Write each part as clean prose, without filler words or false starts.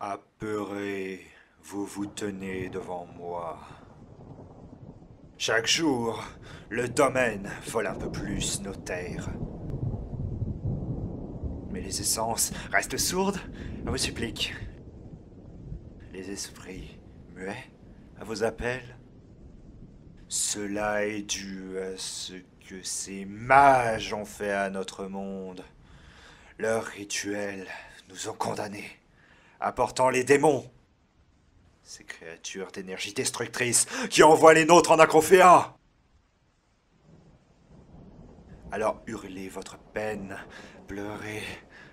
Apeuré, vous vous tenez devant moi. Chaque jour, le domaine vole un peu plus nos terres. Mais les essences restent sourdes à vos suppliques. Les esprits muets à vos appels. Cela est dû à ce que ces mages ont fait à notre monde. Leurs rituels nous ont condamnés, apportant les démons. Ces créatures d'énergie destructrice qui envoient les nôtres en acrophéa. Alors hurlez votre peine, pleurez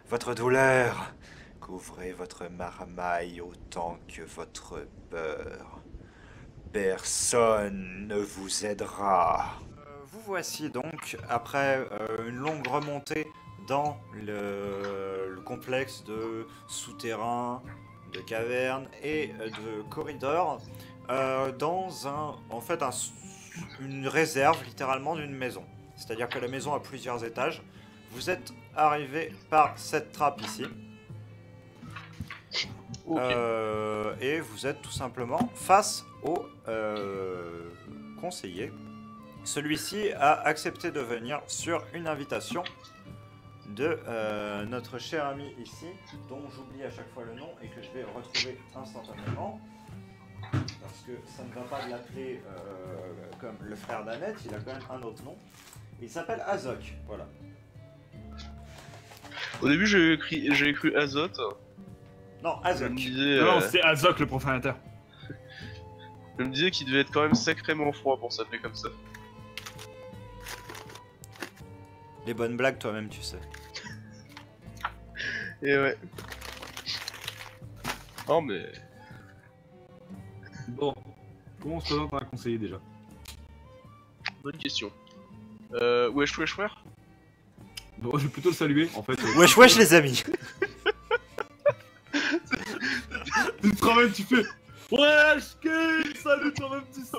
votre douleur, couvrez votre marmaille autant que votre peur. Personne ne vous aidera. Vous voici donc, après une longue remontée dans le complexe de souterrains, de cavernes et de corridors, dans une réserve littéralement d'une maison. C'est-à-dire que la maison a plusieurs étages. Vous êtes arrivé par cette trappe ici. Ok. Et vous êtes tout simplement face au conseiller. Celui-ci a accepté de venir sur une invitation de notre cher ami ici, dont j'oublie à chaque fois le nom et que je vais retrouver instantanément. Parce que ça ne va pas de l'appeler comme le frère d'Annette, il a quand même un autre nom. Il s'appelle Azok, voilà. Au début, j'ai cru Azote. Non, Je me Azok. disais, Non, c'est Azok le profanateur. je me disais qu'il devait être quand même sacrément froid pour s'appeler comme ça. Les bonnes blagues, toi-même, tu sais. Et ouais. Oh mais... Bon, comment on se présente à un conseiller déjà? Bonne question. Wesh wesh wesh. Bon, je vais plutôt le saluer en fait. Wesh wesh les amis. Tu te ramènes, tu fais wesh, Kane, salut toi-même, tu sais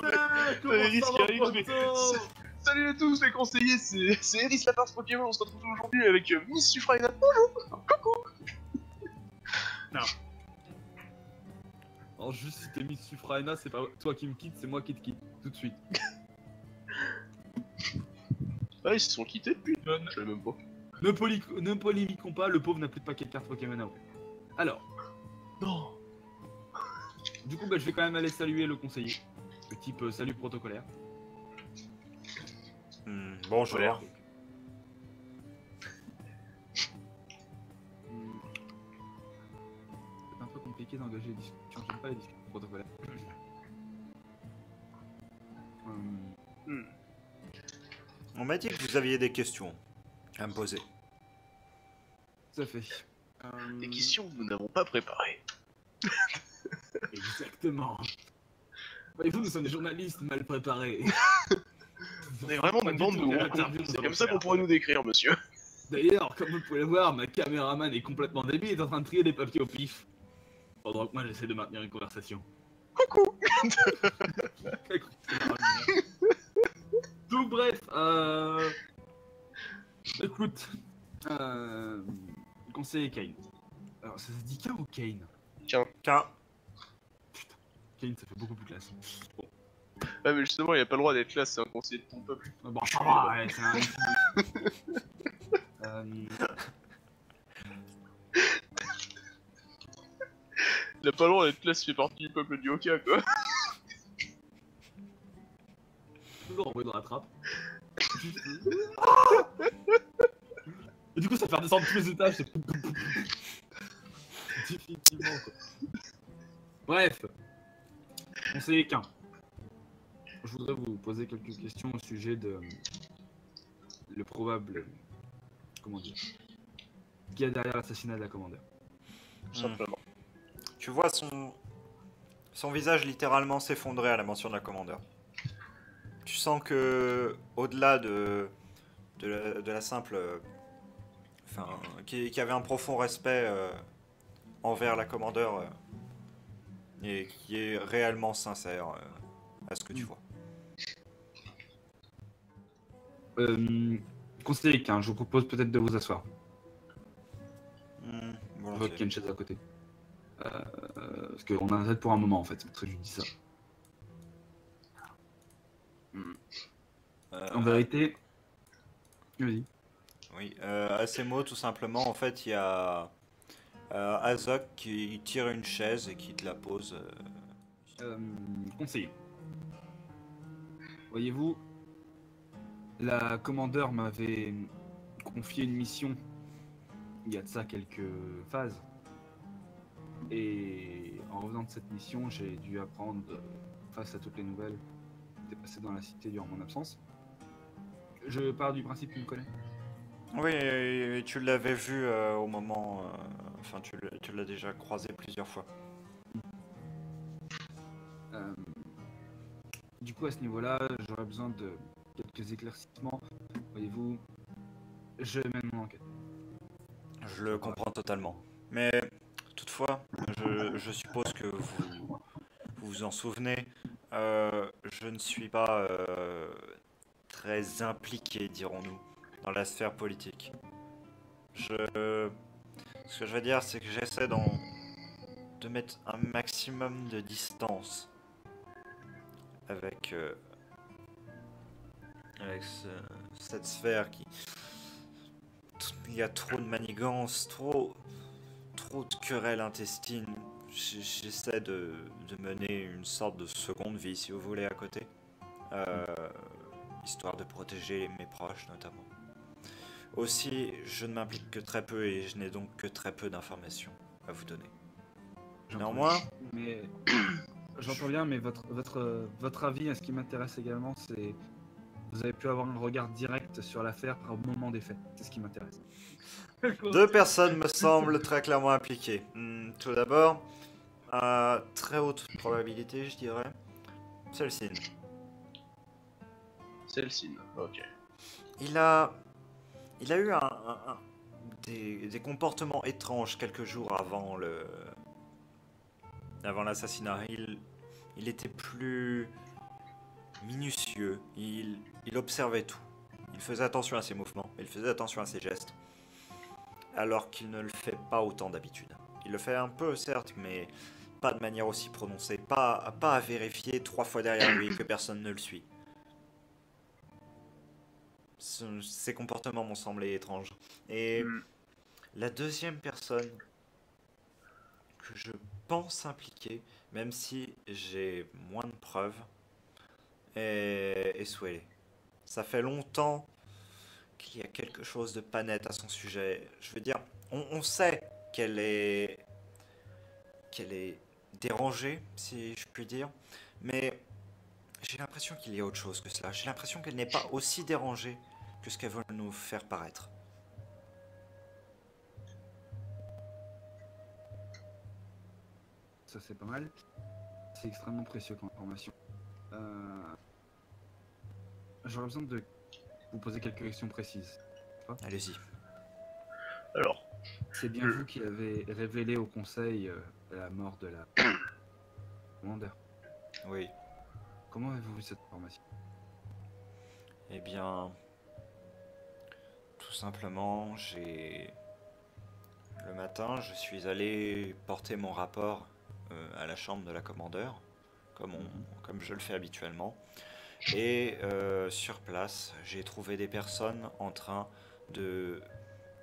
comment Eris ça qui va, arrive, mais... poteau? Salut à tous les conseillers, c'est Eris la farce Pokémon, on se retrouve aujourd'hui avec Miss Suffragette. Bonjour. Coucou. Alors juste si t'es mis Suffraena, c'est pas toi qui me quitte, c'est moi qui te quitte, tout de suite. Ah, ils se sont quittés depuis. Non, Je savais même pas. ne polémiquons pas, le pauvre n'a plus de paquet de cartes Pokémon à ouvrir. Alors, Non. du coup bah, je vais quand même aller saluer le conseiller. Le type salut protocolaire. Bonjour. Voilà. C'est un peu compliqué d'engager des discussions, j'aime pas les discussions protocolaires. On m'a dit que vous aviez des questions à me poser. Tout à fait. Des questions que nous n'avons pas préparées. Exactement. Voyez-vous, nous sommes des journalistes mal préparés. On est vraiment Pas une du bande tout de des gros interviews cons. C'est dans comme le ça qu'on faire. pourrait nous décrire, monsieur. D'ailleurs, comme vous pouvez le voir, ma caméraman est complètement débile, est en train de trier des papiers au pif. Pendant que moi j'essaie de maintenir une conversation. Coucou. Donc bref, écoute, conseiller Kane. Alors ça se dit Kane ou Kane? Tiens. Qu'un. Kane ça fait beaucoup plus classe. Bon, Ah mais justement, il a pas le droit d'être là, c'est un conseiller de ton peuple. bon ça va, ouais, c'est un... Il a pas le droit d'être là, il fait partie du peuple du Hoka, quoi. toujours envoyé dans la trappe. Et du coup ça fait redescendre tous les étages, c'est... Définitivement quoi. Bref. Conseiller qu'un. Je voudrais vous poser quelques questions au sujet de... le probable... comment dire... qui est derrière l'assassinat de la commandeur. Tout simplement. Tu vois son visage littéralement s'effondrer à la mention de la commandeur. Tu sens que, au-delà de la simple... Enfin, qui avait un profond respect envers la commandeur et qui est réellement sincère à ce que tu vois. Conseiller qu'un, je vous propose peut-être de vous asseoir. Volontiers. Votre qu'il y a une chaise à côté. Parce qu'on a peut-être pour un moment en fait, c'est pour ça que je dis ça. En vérité, vas-y. Oui, à ces mots, tout simplement, en fait, il y a Azok qui tire une chaise et qui te la pose. Conseiller. Voyez-vous, la commandeur m'avait confié une mission il y a de ça quelques phases. Et en revenant de cette mission, j'ai dû apprendre, face à toutes les nouvelles qui étaient passées dans la cité durant mon absence. Je pars du principe qu'il me connaît. Oui, et tu l'avais vu au moment. Enfin, tu l'as déjà croisé plusieurs fois. Euh, du coup, à ce niveau-là, j'aurais besoin de quelques éclaircissements. Voyez-vous, je mène mon enquête. Je le comprends totalement. Mais toutefois, je suppose que vous vous en souvenez, je ne suis pas très impliqué, dirons-nous, dans la sphère politique. Ce que je veux dire, c'est que j'essaie de mettre un maximum de distance avec, avec cette sphère qui... Il y a trop de manigances, trop de querelles intestines. J'essaie de mener une sorte de seconde vie, si vous voulez, à côté. Euh, Histoire de protéger mes proches, notamment. Aussi, je ne m'implique que très peu et je n'ai donc que très peu d'informations à vous donner. Néanmoins, Mais j'entends bien, mais votre avis, ce qui m'intéresse également, c'est vous avez pu avoir un regard direct sur l'affaire au moment des faits. C'est ce qui m'intéresse. deux personnes me semblent très clairement impliquées. Tout d'abord, à très haute probabilité, je dirais, Celcine. Celle-ci, ok. Il a eu des comportements étranges quelques jours avant l'assassinat. Il était plus minutieux, il observait tout. Il faisait attention à ses mouvements, il faisait attention à ses gestes, alors qu'il ne le fait pas autant d'habitude. Il le fait un peu, certes, mais pas de manière aussi prononcée, pas à vérifier 3 fois derrière lui que personne ne le suit. Ses comportements m'ont semblé étranges. Et la deuxième personne que je pense impliquée, même si j'ai moins de preuves, est Swelly. Ça fait longtemps qu'il y a quelque chose de pas net à son sujet. Je veux dire, on sait qu'elle est dérangée, si je puis dire, mais j'ai l'impression qu'il y a autre chose que cela. J'ai l'impression qu'elle n'est pas aussi dérangée que ce qu'elle veut nous faire paraître. Ça, c'est pas mal. C'est extrêmement précieux comme information. J'aurais besoin de vous poser quelques questions précises. Allez-y. Alors, C'est bien vous qui avez révélé au conseil la mort de la commandeur. Oui. Comment avez-vous vu cette information? Eh bien, tout simplement, le matin, je suis allé porter mon rapport à la chambre de la commandeur, comme je le fais habituellement. Et sur place, j'ai trouvé des personnes en train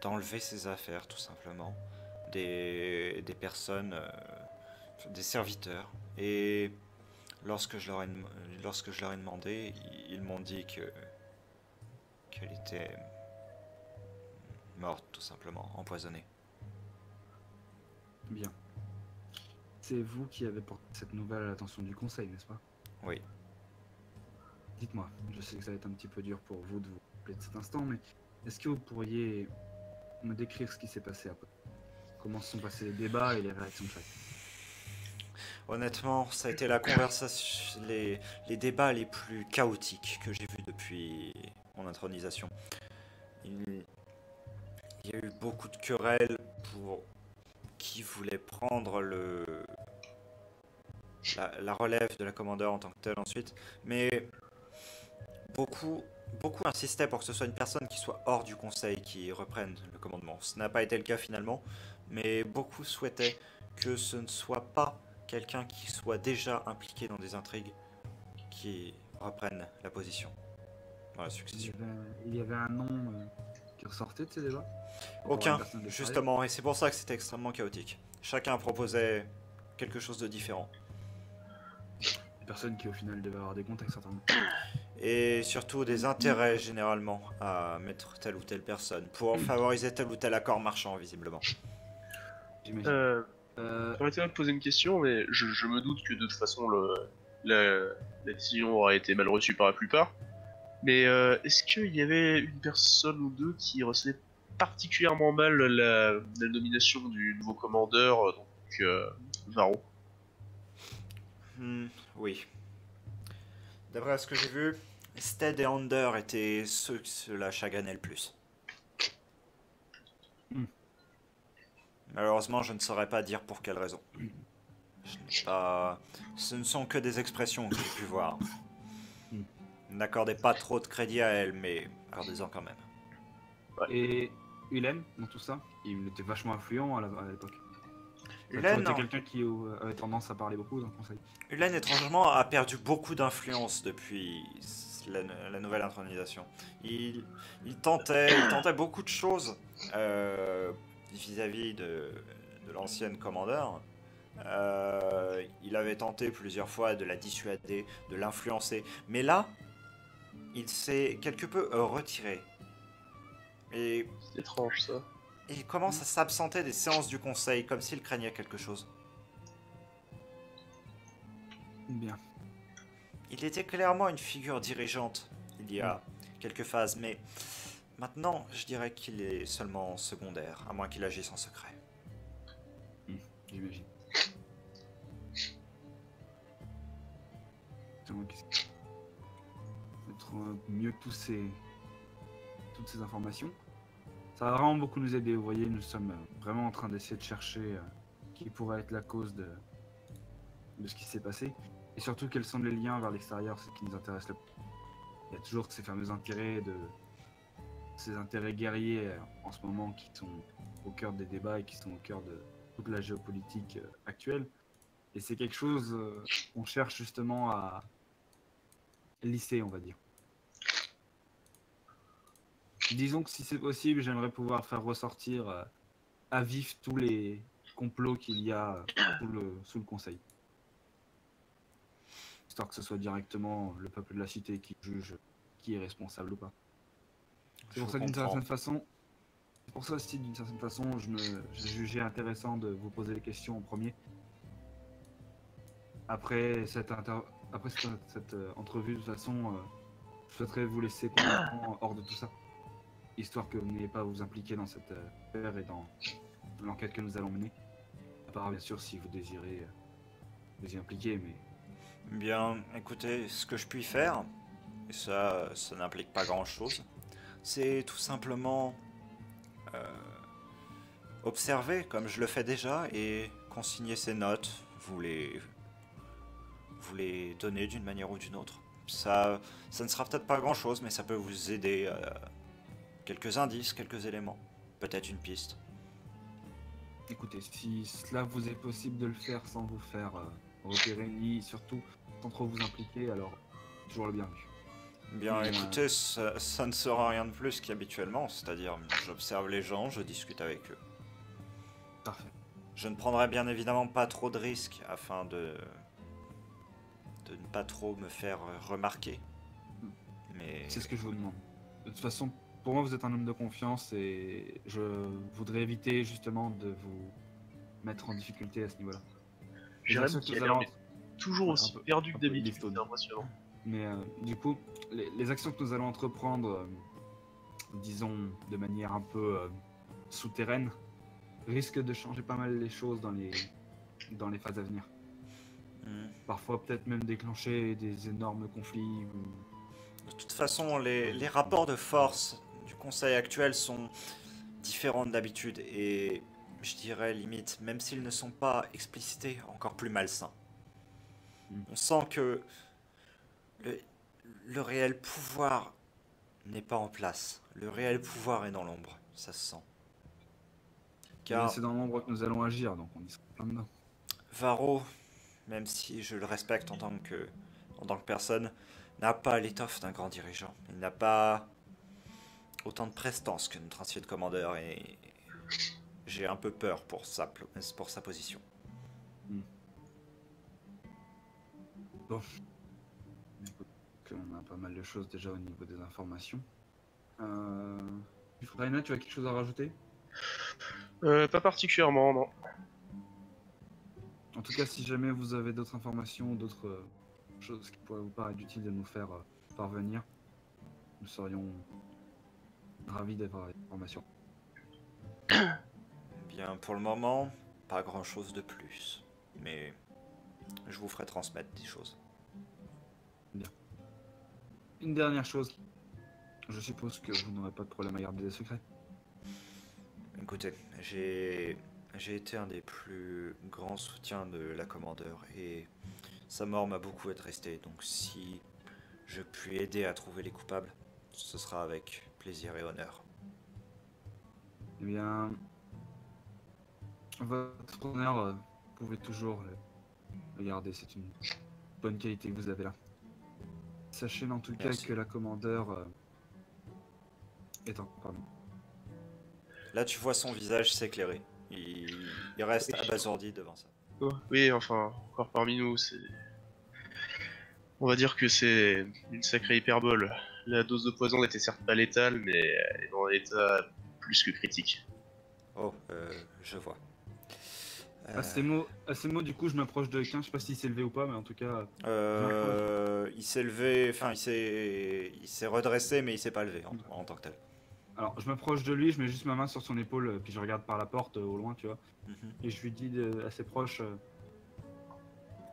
d'enlever ses affaires, tout simplement. Des personnes, des serviteurs. Et lorsque je leur ai demandé, ils m'ont dit qu'elle était morte, tout simplement, empoisonnée. Bien. C'est vous qui avez porté cette nouvelle à l'attention du conseil, n'est-ce pas? Oui. Dites-moi, je sais que ça va être un petit peu dur pour vous de vous rappeler de cet instant, mais est-ce que vous pourriez me décrire ce qui s'est passé après? Comment se sont passés les débats et les réactions de chacun? Honnêtement, ça a été la conversation, les débats les plus chaotiques que j'ai vus depuis mon intronisation. Il y a eu beaucoup de querelles pour qui voulait prendre la relève de la commandeur en tant que telle ensuite, mais beaucoup insistaient pour que ce soit une personne qui soit hors du conseil qui reprenne le commandement. Ce n'a pas été le cas finalement, mais beaucoup souhaitaient que ce ne soit pas quelqu'un qui soit déjà impliqué dans des intrigues qui reprenne la position dans la succession. Il y avait un nom qui ressortait de ces débats par rapport à Aucun, une personne de l'extérieur. justement, et c'est pour ça que c'était extrêmement chaotique. Chacun proposait quelque chose de différent. Des personnes qui au final devaient avoir des contacts certainement. Et surtout des intérêts généralement à mettre telle ou telle personne pour favoriser tel ou tel accord marchand visiblement. J'imagine. Permettez-moi de poser une question, mais je me doute que de toute façon la décision aura été mal reçue par la plupart. Mais est-ce qu'il y avait une personne ou deux qui recevait particulièrement mal la nomination du nouveau commandeur, donc Varro? Oui. D'après ce que j'ai vu, Stead et Under étaient ceux que cela chagrinait le plus. Malheureusement, je ne saurais pas dire pour quelle raison. Ce ne sont que des expressions que j'ai pu voir. N'accordez pas trop de crédit à elles, mais accordez-en quand même. Et Ulen, dans tout ça, il était vachement influent à l'époque. Ulen, c'était quelqu'un qui avait tendance à parler beaucoup dans le conseil. Ulen, étrangement, a perdu beaucoup d'influence depuis la nouvelle intronisation. Il tentait beaucoup de choses vis-à-vis de l'ancienne commandeur. Il avait tenté plusieurs fois de la dissuader, de l'influencer. Mais là, il s'est quelque peu retiré. Et C'est étrange ça. il commence à s'absenter des séances du conseil, comme s'il craignait quelque chose. Bien. Il était clairement une figure dirigeante il y a quelques phases, mais maintenant, je dirais qu'il est seulement secondaire, à moins qu'il agisse en secret. J'imagine. Mettre mieux toutes ces informations. Ça va vraiment beaucoup nous aider. Vous voyez, nous sommes vraiment en train d'essayer de chercher qui pourrait être la cause de ce qui s'est passé. Et surtout, quels sont les liens vers l'extérieur, c'est ce qui nous intéresse le plus. Il y a toujours ces fameux intérêts ces intérêts guerriers en ce moment qui sont au cœur des débats et qui sont au cœur de toute la géopolitique actuelle. Et c'est quelque chose qu'on cherche justement à lisser, on va dire. Disons que si c'est possible, j'aimerais pouvoir faire ressortir à vif tous les complots qu'il y a sous le conseil. Histoire que ce soit directement le peuple de la cité qui juge qui est responsable ou pas. C'est pour ça d'une certaine façon, j'ai jugé intéressant de vous poser les questions en premier. Après cette entrevue, de toute façon, je souhaiterais vous laisser complètement hors de tout ça, histoire que vous n'ayez pas à vous impliquer dans cette affaire et dans l'enquête que nous allons mener. À part bien sûr si vous désirez vous y impliquer, mais... Bien, écoutez, ce que je puis faire, et ça n'implique pas grand-chose, c'est tout simplement observer, comme je le fais déjà, et consigner ces notes, vous les donner d'une manière ou d'une autre. Ça ne sera peut-être pas grand-chose, mais ça peut vous aider à quelques indices, quelques éléments, peut-être une piste. Écoutez, si cela vous est possible de le faire sans vous faire repérer, ni surtout sans trop vous impliquer, alors toujours le bienvenu. Bien, écoutez, ça ne sera rien de plus qu'habituellement, c'est-à-dire j'observe les gens, je discute avec eux. Parfait. Je ne prendrai bien évidemment pas trop de risques afin de ne pas trop me faire remarquer. Mais c'est ce que je vous demande. De toute façon, pour moi, vous êtes un homme de confiance et je voudrais éviter justement de vous mettre en difficulté à ce niveau-là. Jérémy qui a l'air toujours aussi perdu que d'habitude, c'est impressionnant. Mais du coup, les actions que nous allons entreprendre, disons de manière un peu souterraine, risquent de changer pas mal les choses dans les phases à venir. Parfois peut-être même déclencher des énormes conflits. De toute façon, les rapports de force du conseil actuel sont différents d'habitude et je dirais limite, même s'ils ne sont pas explicités, encore plus malsains. On sent que le réel pouvoir n'est pas en place. Le réel pouvoir est dans l'ombre, ça se sent. Car c'est dans l'ombre que nous allons agir, donc on y sera plein dedans. Varro, même si je le respecte en tant que personne, n'a pas l'étoffe d'un grand dirigeant. Il n'a pas autant de prestance que notre ancien commandeur et j'ai un peu peur pour sa position. Bon. Écoute, on a pas mal de choses déjà au niveau des informations. Raina, tu as quelque chose à rajouter? Pas particulièrement, non. En tout cas, si jamais vous avez d'autres informations ou d'autres choses qui pourraient vous paraître utiles de nous faire parvenir, nous serions ravis d'avoir des informations. Bien, pour le moment, pas grand chose de plus. Mais je vous ferai transmettre des choses. Bien. Une dernière chose. Je suppose que vous n'aurez pas de problème à garder des secrets. Écoutez, j'ai été un des plus grands soutiens de la commandeur et sa mort m'a beaucoup attristé. Donc si je puis aider à trouver les coupables, ce sera avec plaisir et honneur. Eh bien, votre honneur, vous pouvez toujours le garder. C'est une bonne qualité que vous avez là. Sachez en tout Merci. cas que la commandeur est en... Pardon. Là, tu vois son visage s'éclairer. Il reste abasourdi devant ça. Oui, enfin, encore parmi nous, c'est... On va dire que c'est une sacrée hyperbole. La dose de poison n'était certes pas létale, mais elle est dans un état plus que critique. Oh, je vois. À ces mots, du coup, je m'approche de quelqu'un. Je sais pas s'il s'est levé ou pas, mais en tout cas... il s'est levé, enfin il s'est redressé, mais il s'est pas levé en tant que tel. Alors, je m'approche de lui, je mets juste ma main sur son épaule, puis je regarde par la porte au loin, tu vois. Et je lui dis assez proche,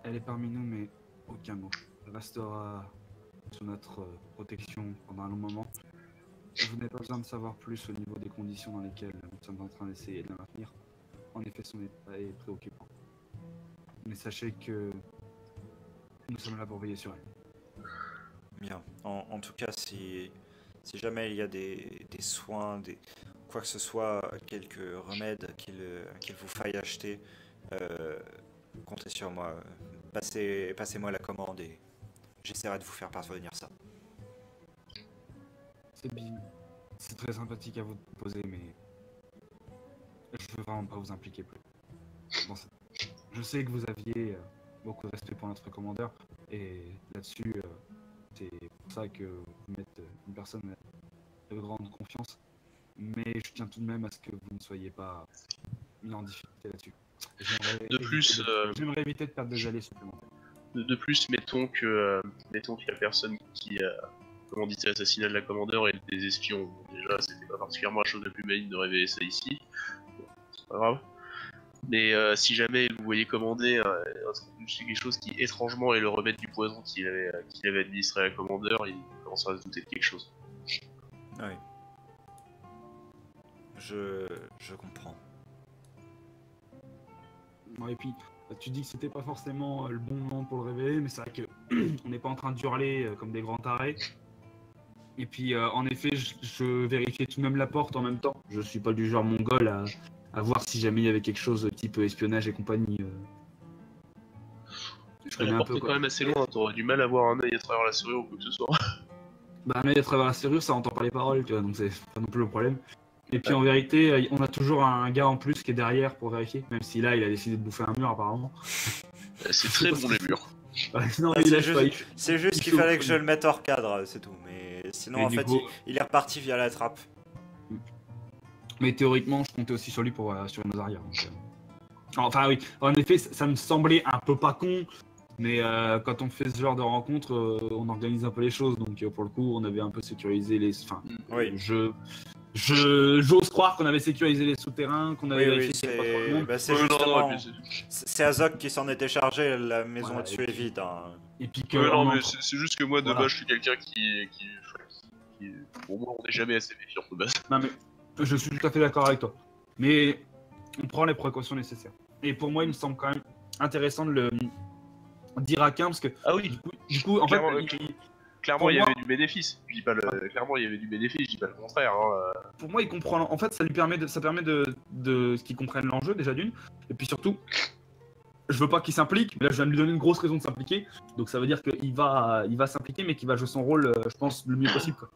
elle est parmi nous, mais aucun mot. Elle restera sous notre protection pendant un long moment. Vous n'avez pas besoin de savoir plus au niveau des conditions dans lesquelles nous sommes en train d'essayer de la maintenir. En effet, son état est préoccupant. Mais sachez que nous sommes là pour veiller sur elle. Bien. En tout cas, si jamais il y a des soins, quoi que ce soit, quelques remèdes qu'il vous faille acheter, comptez sur moi. Passez-moi la commande et j'essaierai de vous faire parvenir ça. C'est bien. C'est très sympathique à vous de proposer, mais je veux vraiment pas vous impliquer plus dans ça. Je sais que vous aviez beaucoup de respect pour notre commandeur, et là-dessus, c'est pour ça que vous êtes une personne de grande confiance. Mais je tiens tout de même à ce que vous ne soyez pas mis en difficulté là-dessus. J'aimerais éviter de perdre des alliés supplémentaires. De plus, mettons que la personne qui a commandité l'assassinat de la commandeur et des espions. Déjà, c'était pas particulièrement la chose la plus maligne de révéler ça ici. Bon, c'est pas grave. Mais si jamais vous voyez commander quelque chose qui étrangement est le remède du poison qu'il avait administré à la commandeur, il commencera à se douter de quelque chose. Oui. Je comprends. Bon, et puis, tu dis que c'était pas forcément le bon moment pour le révéler, mais c'est vrai que on n'est pas en train d'hurler comme des grands tarés. Et puis, en effet, je vérifiais tout de même la porte en même temps. Je suis pas du genre mongol à voir si jamais il y avait quelque chose type espionnage et compagnie. Je connais La un porte peu, est quoi. quand même assez loin, t'aurais du mal à voir un œil à travers la serrure ou quoi que ce soit. Bah, un œil à travers la serrure, ça entend pas les paroles, tu vois, donc c'est pas non plus le problème. Et puis en vérité, on a toujours un gars en plus qui est derrière pour vérifier, même si là, il a décidé de bouffer un mur apparemment. C'est très bon les murs. Ouais, non, Ah, il c'est lâche pas, juste qu'il fallait que je le mette hors cadre, c'est tout. Mais sinon, Et en du fait, coup- il est reparti via la trappe. Mais théoriquement, je comptais aussi sur lui pour assurer nos arrières. Donc, enfin oui, en effet, ça me semblait un peu pas con, mais quand on fait ce genre de rencontre, on organise un peu les choses. Donc pour le coup, on avait un peu sécurisé les... Enfin, Oui. j'ose croire qu'on avait sécurisé les souterrains, qu'on avait vérifié qu'il n'y avait pas trop de monde. c'est Ouais, non, justement... mais C'est Azok qui s'en était chargé, la maison Voilà, au-dessus et est puis- vide. Hein. Et puis que... Ouais, non, en mais entrant- c'est juste que moi, de Voilà. base, je suis quelqu'un qui... Pour moi, on n'est jamais assez méfiant de base. Non mais je suis tout à fait d'accord avec toi. Mais on prend les précautions nécessaires. Et pour moi, il me semble quand même intéressant de le dire à Quin, parce que Ah oui, du coup en fait, clairement, clairement pour il y moi- avait du bénéfice. Je dis pas clairement, il y avait du bénéfice, je dis pas le contraire. Hein. pour moi, il comprend. En fait, ça permet de ce qu'il comprenne l'enjeu déjà d'une. Et puis surtout, je veux pas qu'il s'implique, mais là je viens de lui donner une grosse raison de s'impliquer, donc ça veut dire qu'il va s'impliquer, mais qu'il va jouer son rôle, je pense, le mieux possible, quoi.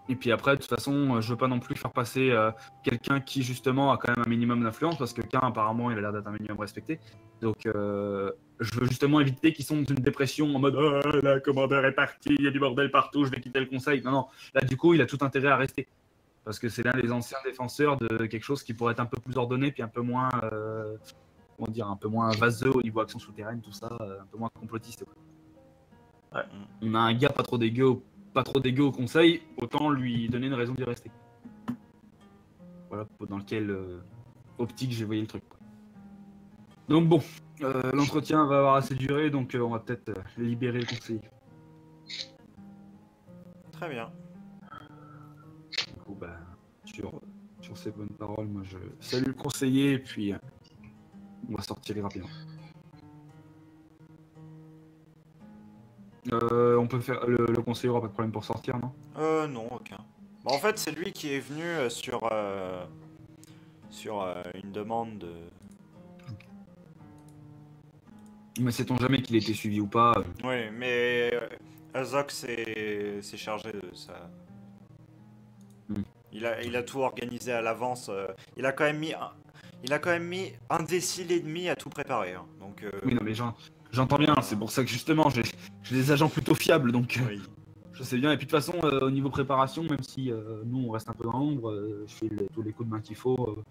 Et puis après, de toute façon, je veux pas non plus faire passer quelqu'un qui justement a quand même un minimum d'influence, parce que Cain apparemment il a l'air d'être un minimum respecté, donc je veux justement éviter qu'ils sont dans une dépression en mode oh, la commandeur est parti, il y a du bordel partout, je vais quitter le conseil. Non, non, là du coup il a tout intérêt à rester. Parce que c'est l'un des anciens défenseurs de quelque chose qui pourrait être un peu plus ordonné, puis un peu moins, comment dire, un peu moins vaseux au niveau action souterraine, tout ça, un peu moins complotiste. Quoi. Ouais. On a un gars pas trop dégueu au conseil, autant lui donner une raison d'y rester. Voilà dans lequel optique j'ai voyé le truc. Quoi. Donc bon, l'entretien va avoir assez duré, donc on va peut-être libérer le conseiller. Très bien. Du coup, bah, sur ces bonnes paroles, moi je salue le conseiller et puis on va sortir rapidement. On peut faire le conseiller aura pas de problème pour sortir, non? Non, aucun. Bah, en fait, c'est lui qui est venu sur une demande de... Mais sait-on jamais qu'il a été suivi ou pas? Oui, mais Azok s'est chargé de ça. Il a tout organisé à l'avance. Il a quand même mis un décile et demi à tout préparer. Hein. Donc, oui, non, mais j'entends bien. C'est pour ça que justement, j'ai des agents plutôt fiables, donc oui. je sais bien. Et puis de toute façon, au niveau préparation, même si nous on reste un peu dans l'ombre, je fais tous les coups de main qu'il faut.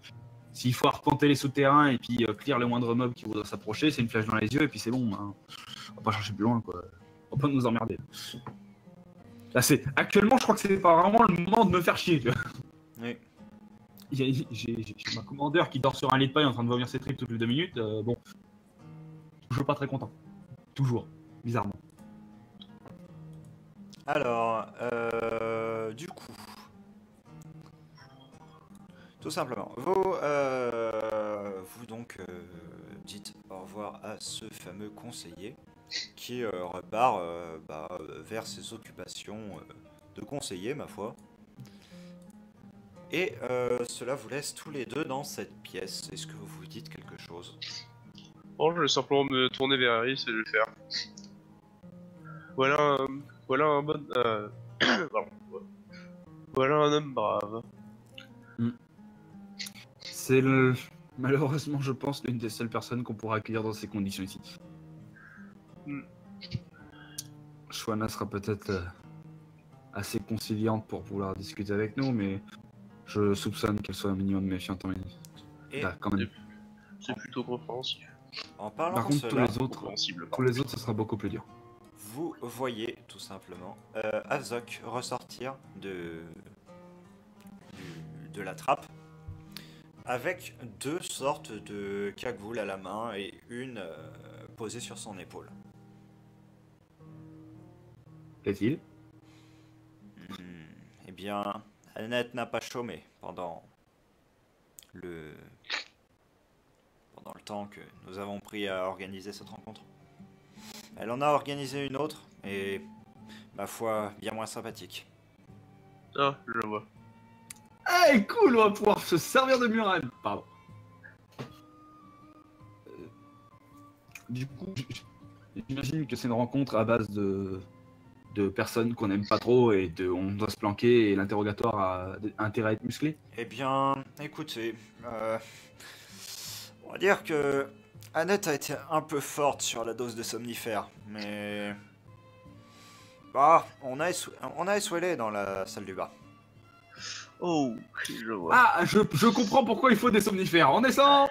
S'il faut arpenter les souterrains et puis clear le moindre mob qui voudra s'approcher, c'est une flèche dans les yeux et puis c'est bon. Hein. On va pas chercher plus loin, quoi. On va pas nous emmerder. Là, actuellement, je crois que c'est pas vraiment le moment de me faire chier. Tu vois. Oui. J'ai ma commandeur qui dort sur un lit de paille en train de vomir ses tripes toutes les 2 minutes. Bon, toujours pas très content. Toujours, bizarrement. Alors, du coup, tout simplement, vous donc dites au revoir à ce fameux conseiller qui repart vers ses occupations de conseiller, ma foi. Et cela vous laisse tous les deux dans cette pièce. Est-ce que vous vous dites quelque chose? Bon, je vais simplement me tourner vers Harris et le faire. Voilà un bon... pardon. Voilà un homme brave. C'est malheureusement, je pense, l'une des seules personnes qu'on pourra accueillir dans ces conditions ici. Shwana sera peut-être assez conciliante pour vouloir discuter avec nous, mais je soupçonne qu'elle soit un minimum méfiante en ligne. Et là, quand même. C'est plutôt compréhensif. En parlant Par contre, de tous les autres, ce sera beaucoup plus dur. Vous voyez tout simplement Azok ressortir de la trappe avec 2 sortes de cagoules à la main et une posée sur son épaule. Qu'est-il? Eh bien, Annette n'a pas chômé pendant le temps que nous avons pris à organiser cette rencontre. Elle en a organisé une autre, et ma foi, bien moins sympathique. Ah, je vois. Hey, cool, on va pouvoir se servir de Muran. Pardon. Du coup, j'imagine que c'est une rencontre à base de personnes qu'on n'aime pas trop et on doit se planquer et l'interrogatoire a intérêt à être musclé. Eh bien, écoutez, on va dire que Annette a été un peu forte sur la dose de somnifères, mais... Bah, on a Eswellé dans la salle du bas. Oh, je vois. Ah, je comprends pourquoi il faut des somnifères. On descend.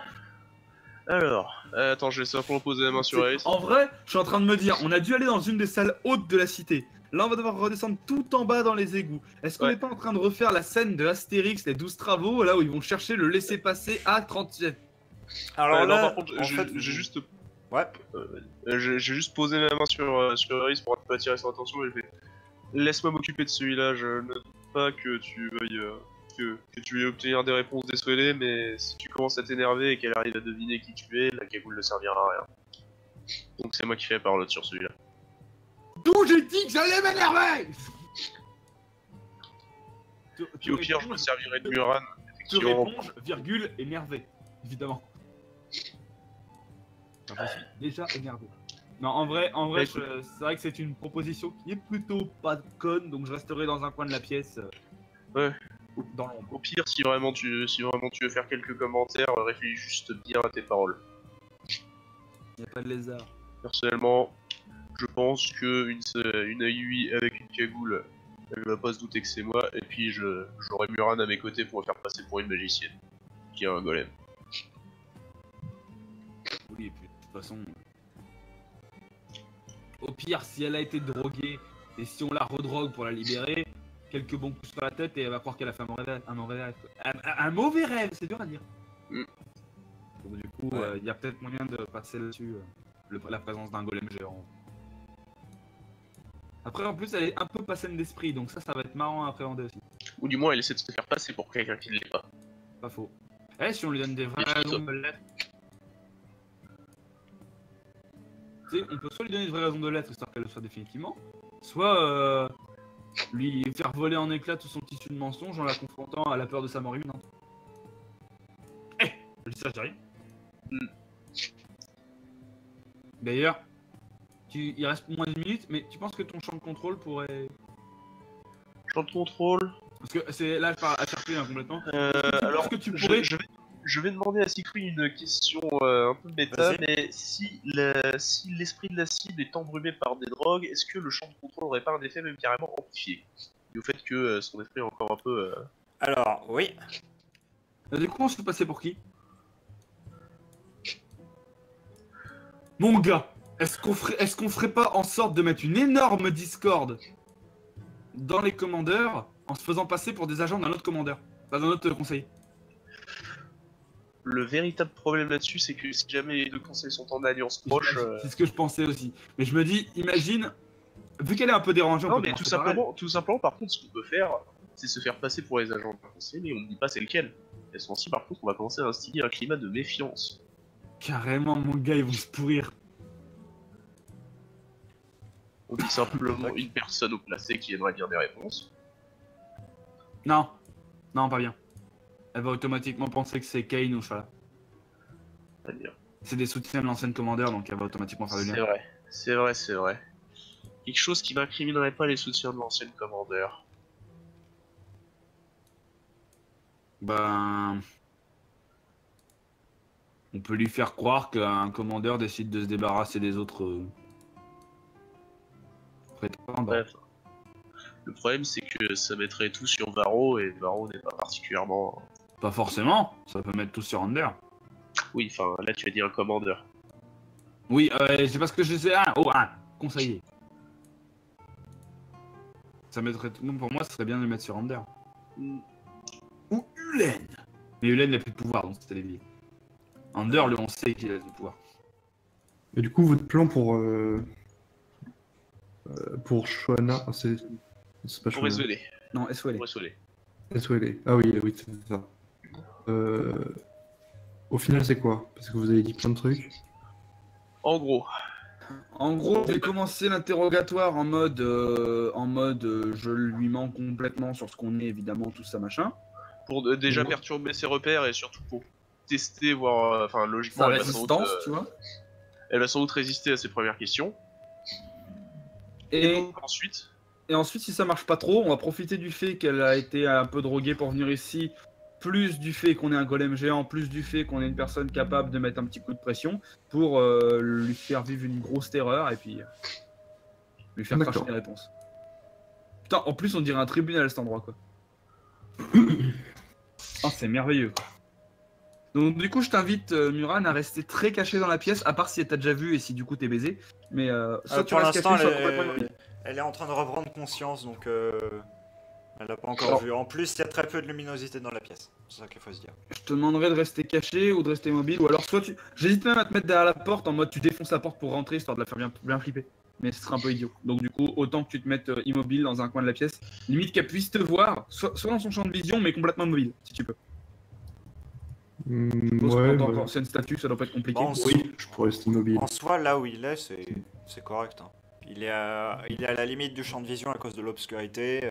Alors, attends, je vais simplement poser la main sur Alice. En vrai, je suis en train de me dire, on a dû aller dans une des salles hautes de la cité. Là, on va devoir redescendre tout en bas dans les égouts. Est-ce qu'on n'est pas en train de refaire la scène de Astérix, les 12 travaux, là où ils vont chercher le laisser-passer à 37? Alors là, non, par contre, j'ai juste... Ouais. J'ai juste posé ma main sur Alice pour ne pas attirer son attention et je vais... Laisse-moi m'occuper de celui-là, je ne doute pas que tu veuilles... Que tu veuilles obtenir des réponses désolées, mais si tu commences à t'énerver et qu'elle arrive à deviner qui tu es, la cagoule ne servira à rien. Donc c'est moi qui fais la parole sur celui-là. D'où j'ai dit que j'allais m'énerver. Puis au pire, je me servirai de Muran. Tu réponds, virgule, énervé, évidemment. Enfin, je suis déjà énervé. Non, en vrai, c'est vrai que c'est une proposition qui est plutôt pas conne, donc je resterai dans un coin de la pièce. Ouais. Dans l'ombre. Au pire, si vraiment tu veux faire quelques commentaires, réfléchis juste bien à tes paroles. Y a pas de lézard. Personnellement, je pense que une AUI avec une cagoule, elle va pas se douter que c'est moi, et puis j'aurai Muran à mes côtés pour me faire passer pour une magicienne, qui est un golem. Oui, et puis de toute façon. Au pire, si elle a été droguée, et si on la redrogue pour la libérer, quelques bons coups sur la tête et elle va croire qu'elle a fait un mauvais rêve. Un mauvais rêve, c'est dur à dire. Donc, du coup, il y a peut-être moyen de passer là-dessus la présence d'un golem géant. Après, en plus, elle est un peu pas saine d'esprit, donc ça va être marrant à appréhender aussi. Ou du moins, elle essaie de se faire passer pour quelqu'un qui ne l'est pas. Pas faux. Eh, si on lui donne des vraies raisons de l'être. Tu sais, on peut soit lui donner des vraies raisons de l'être, histoire qu'elle le soit définitivement, soit lui faire voler en éclats tout son tissu de mensonge en la confrontant à la peur de sa mort imminente. Eh, je dis ça, je dis rien. D'ailleurs, il reste moins d'une minute, mais tu penses que ton champ de contrôle pourrait... Champ de contrôle. Parce que c'est là, je pars à chercher complètement. Alors, que tu pourrais... je vais demander à Sikri une question un peu méta, Vas-y. mais si l'esprit de la cible est embrumé par des drogues, est-ce que le champ de contrôle n'aurait pas un effet même carrément amplifié du fait que son esprit est encore un peu... Alors, oui. Du coup, on se fait passer pour qui? Mon gars, est-ce qu'on ferait pas en sorte de mettre une énorme discorde dans les commandeurs en se faisant passer pour des agents d'un autre commandeur, pas d'un autre conseiller? Le véritable problème là-dessus, c'est que si jamais les deux conseils sont en alliance proche... C'est ce que je pensais aussi. Mais je me dis, imagine, vu qu'elle est un peu dérangeante... Non, mais tout simplement, par contre, ce qu'on peut faire, c'est se faire passer pour les agents d'un conseil, mais on ne dit pas c'est lequel. Et ce moment-ci, par contre, on va commencer à instiller un climat de méfiance. Carrément, mon gars, ils vont se pourrir. On dit simplement une personne au placé qui aimerait dire des réponses. Non, non, pas bien. Elle va automatiquement penser que c'est Kane ou Shala. C'est-à-dire. C'est des soutiens de l'ancienne commandeur, donc elle va automatiquement faire le lien. C'est vrai. Quelque chose qui n'incriminerait pas les soutiens de l'ancienne commandeur. Ben... On peut lui faire croire qu'un commandeur décide de se débarrasser des autres... prétendants. Bref. Le problème, c'est que ça mettrait tout sur Varro, et Varro n'est pas particulièrement... Pas forcément, ça peut mettre tout sur Under. Oui, enfin, là, tu as dit un commandeur. Oui, c'est parce que je sais... un conseiller. Ça mettrait tout... Pour moi, ce serait bien de le mettre sur Under. Ou Ulen. Mais Ulen n'a plus de pouvoir, donc c'était dévié. Under, lui, on sait qu'il a du pouvoir. Et du coup, votre plan pour Shoana, c'est pas Pour Shoana. SVD. Non, SOL. Pour SVD. SOL. Ah oui, oui, c'est ça. Au final, c'est quoi? Parce que vous avez dit plein de trucs. En gros, J'ai commencé l'interrogatoire en mode je lui mens complètement sur ce qu'on est, évidemment, tout ça, machin. pour déjà perturber ses repères et surtout pour tester, voir... Enfin, logiquement, Sa elle va sans doute, résistance, tu vois. elle va sans doute résister à ses premières questions. Et Donc, ensuite... Et ensuite, si ça marche pas trop, on va profiter du fait qu'elle a été un peu droguée pour venir ici, plus du fait qu'on est un golem géant, plus du fait qu'on est une personne capable de mettre un petit coup de pression pour lui faire vivre une grosse terreur et puis lui faire cracher les réponses. Putain, en plus, on dirait un tribunal à cet endroit, quoi. Oh, c'est merveilleux, quoi. Donc du coup, je t'invite, Muran, à rester très caché dans la pièce, à part si elle t'a déjà vu et si du coup t'es baisé. Mais soit tu Pour restes l'instant, caché, soit complètement immobile. elle est en train de reprendre conscience, donc elle l'a pas encore vu. En plus, il y a très peu de luminosité dans la pièce. C'est ça qu'il faut se dire. Je te demanderais de rester caché ou de rester mobile, ou alors soit tu... J'hésite même à te mettre derrière la porte en mode tu défonces la porte pour rentrer, histoire de la faire bien flipper. Mais ce serait un peu idiot. Donc du coup, autant que tu te mettes immobile dans un coin de la pièce, limite qu'elle puisse te voir, soit dans son champ de vision, mais complètement mobile, si tu peux. Ouais, Pour ton ancienne statut, ça doit pas être compliqué. Bon, oui, je pourrais rester mobile. En soi, là où il est, c'est correct. Hein. Il est à la limite du champ de vision à cause de l'obscurité.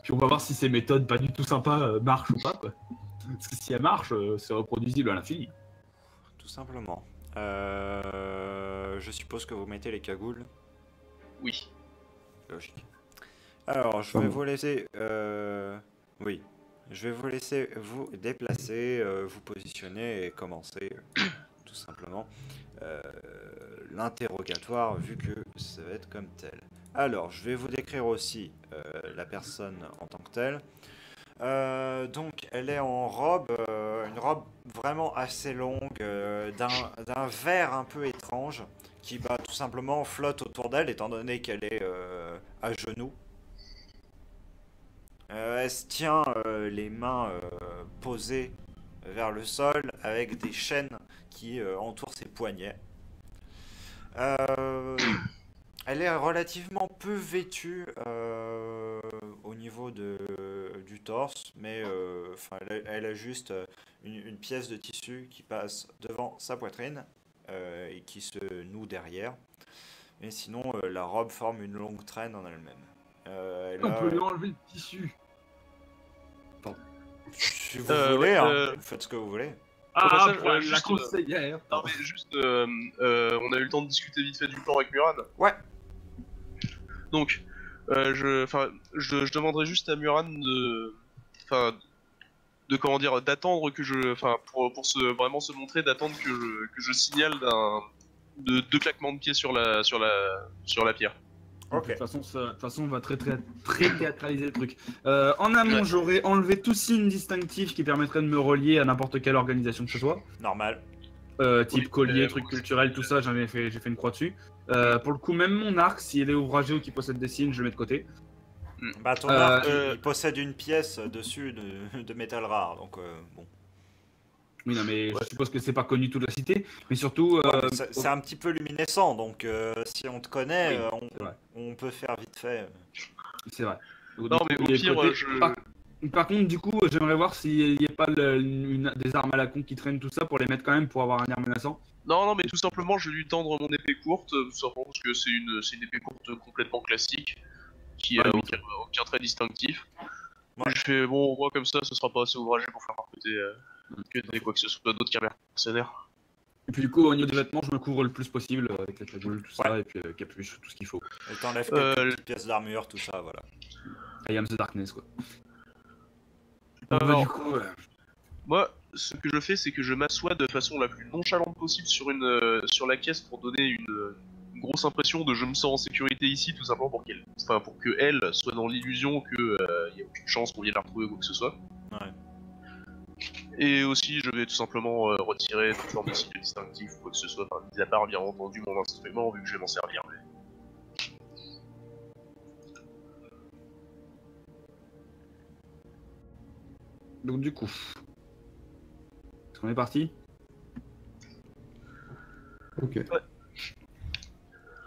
Puis on va voir si ces méthodes pas du tout sympas marchent ou pas, quoi. Parce que si elle marche, c'est reproduisible à l'infini. Tout simplement. Je suppose que vous mettez les cagoules. Oui. Logique. Alors, je vais vous laisser... Oui. Je vais vous laisser vous déplacer, vous positionner et commencer, tout simplement, l'interrogatoire, vu que ça va être comme tel. Alors, je vais vous décrire aussi la personne en tant que telle. Donc, elle est en robe, une robe vraiment assez longue, d'un vert un peu étrange, qui bah, tout simplement flotte autour d'elle, étant donné qu'elle est à genoux. Elle se tient les mains posées vers le sol, avec des chaînes qui entourent ses poignets. Elle est relativement peu vêtue au niveau du torse, mais elle a juste une pièce de tissu qui passe devant sa poitrine et qui se noue derrière. Et sinon, la robe forme une longue traîne en elle-même. On peut lui enlever le tissu. Si vous voulez, hein, ouais, vous faites ce que vous voulez. Ah, passage, pour la juste, conseillère. Non mais juste, on a eu le temps de discuter vite fait du plan avec Muran. Ouais. Donc, je demanderais juste à Muran de comment dire, d'attendre que pour vraiment se montrer, d'attendre que je signale de deux claquements de pied sur la pierre. Ok. De toute façon, on va très théâtraliser le truc. En amont, j'aurais enlevé tout signe distinctif qui permettrait de me relier à n'importe quelle organisation que ce soit. Normal. Type Oui, collier, truc culturel, tout ça, j'ai fait une croix dessus. Pour le coup, même mon arc, s'il est ouvragé ou qui possède des signes, je le mets de côté. Bah, ton arc, il possède une pièce dessus de métal rare, donc bon. Oui, non, mais je suppose que c'est pas connu toute la cité, mais surtout. Ouais, mais c'est un petit peu luminescent, donc si on te connaît, c'est vrai. on peut faire vite fait. C'est vrai. Donc, Non du mais coup, au il est de pire, côté. Par contre, du coup, j'aimerais voir s'il n'y a pas des armes à la con qui traînent, tout ça, pour les mettre quand même, pour avoir un air menaçant. Non, mais tout simplement, je vais lui tendre mon épée courte, tout simplement parce que c'est une épée courte complètement classique, qui a Ouais, aucun trait distinctif. Ouais. Je fais, bon, moi comme ça sera pas assez ouvragé pour faire que quoi que ce soit d'autre qu'un mercenaire. Et puis, du coup, au niveau des vêtements, je me couvre le plus possible avec la cagoule, tout ça, Ouais. et puis capuche, tout ce qu'il faut. Elle t'enlève quelques petites pièces d'armure, tout ça, voilà. I am the darkness, quoi. Donc, Alors, du coup, moi, ce que je fais, c'est que je m'assois de façon la plus nonchalante possible sur la caisse pour donner une grosse impression de je me sens en sécurité ici, tout simplement pour que elle soit dans l'illusion que y a aucune chance qu'on vienne la retrouver ou quoi que ce soit. Ouais. Et aussi, je vais tout simplement retirer toute forme de signe distinctif ou quoi que ce soit, mis à part bien entendu mon instrument vu que je vais m'en servir. Mais... Donc, du coup. Est-ce qu'on est parti? Ok.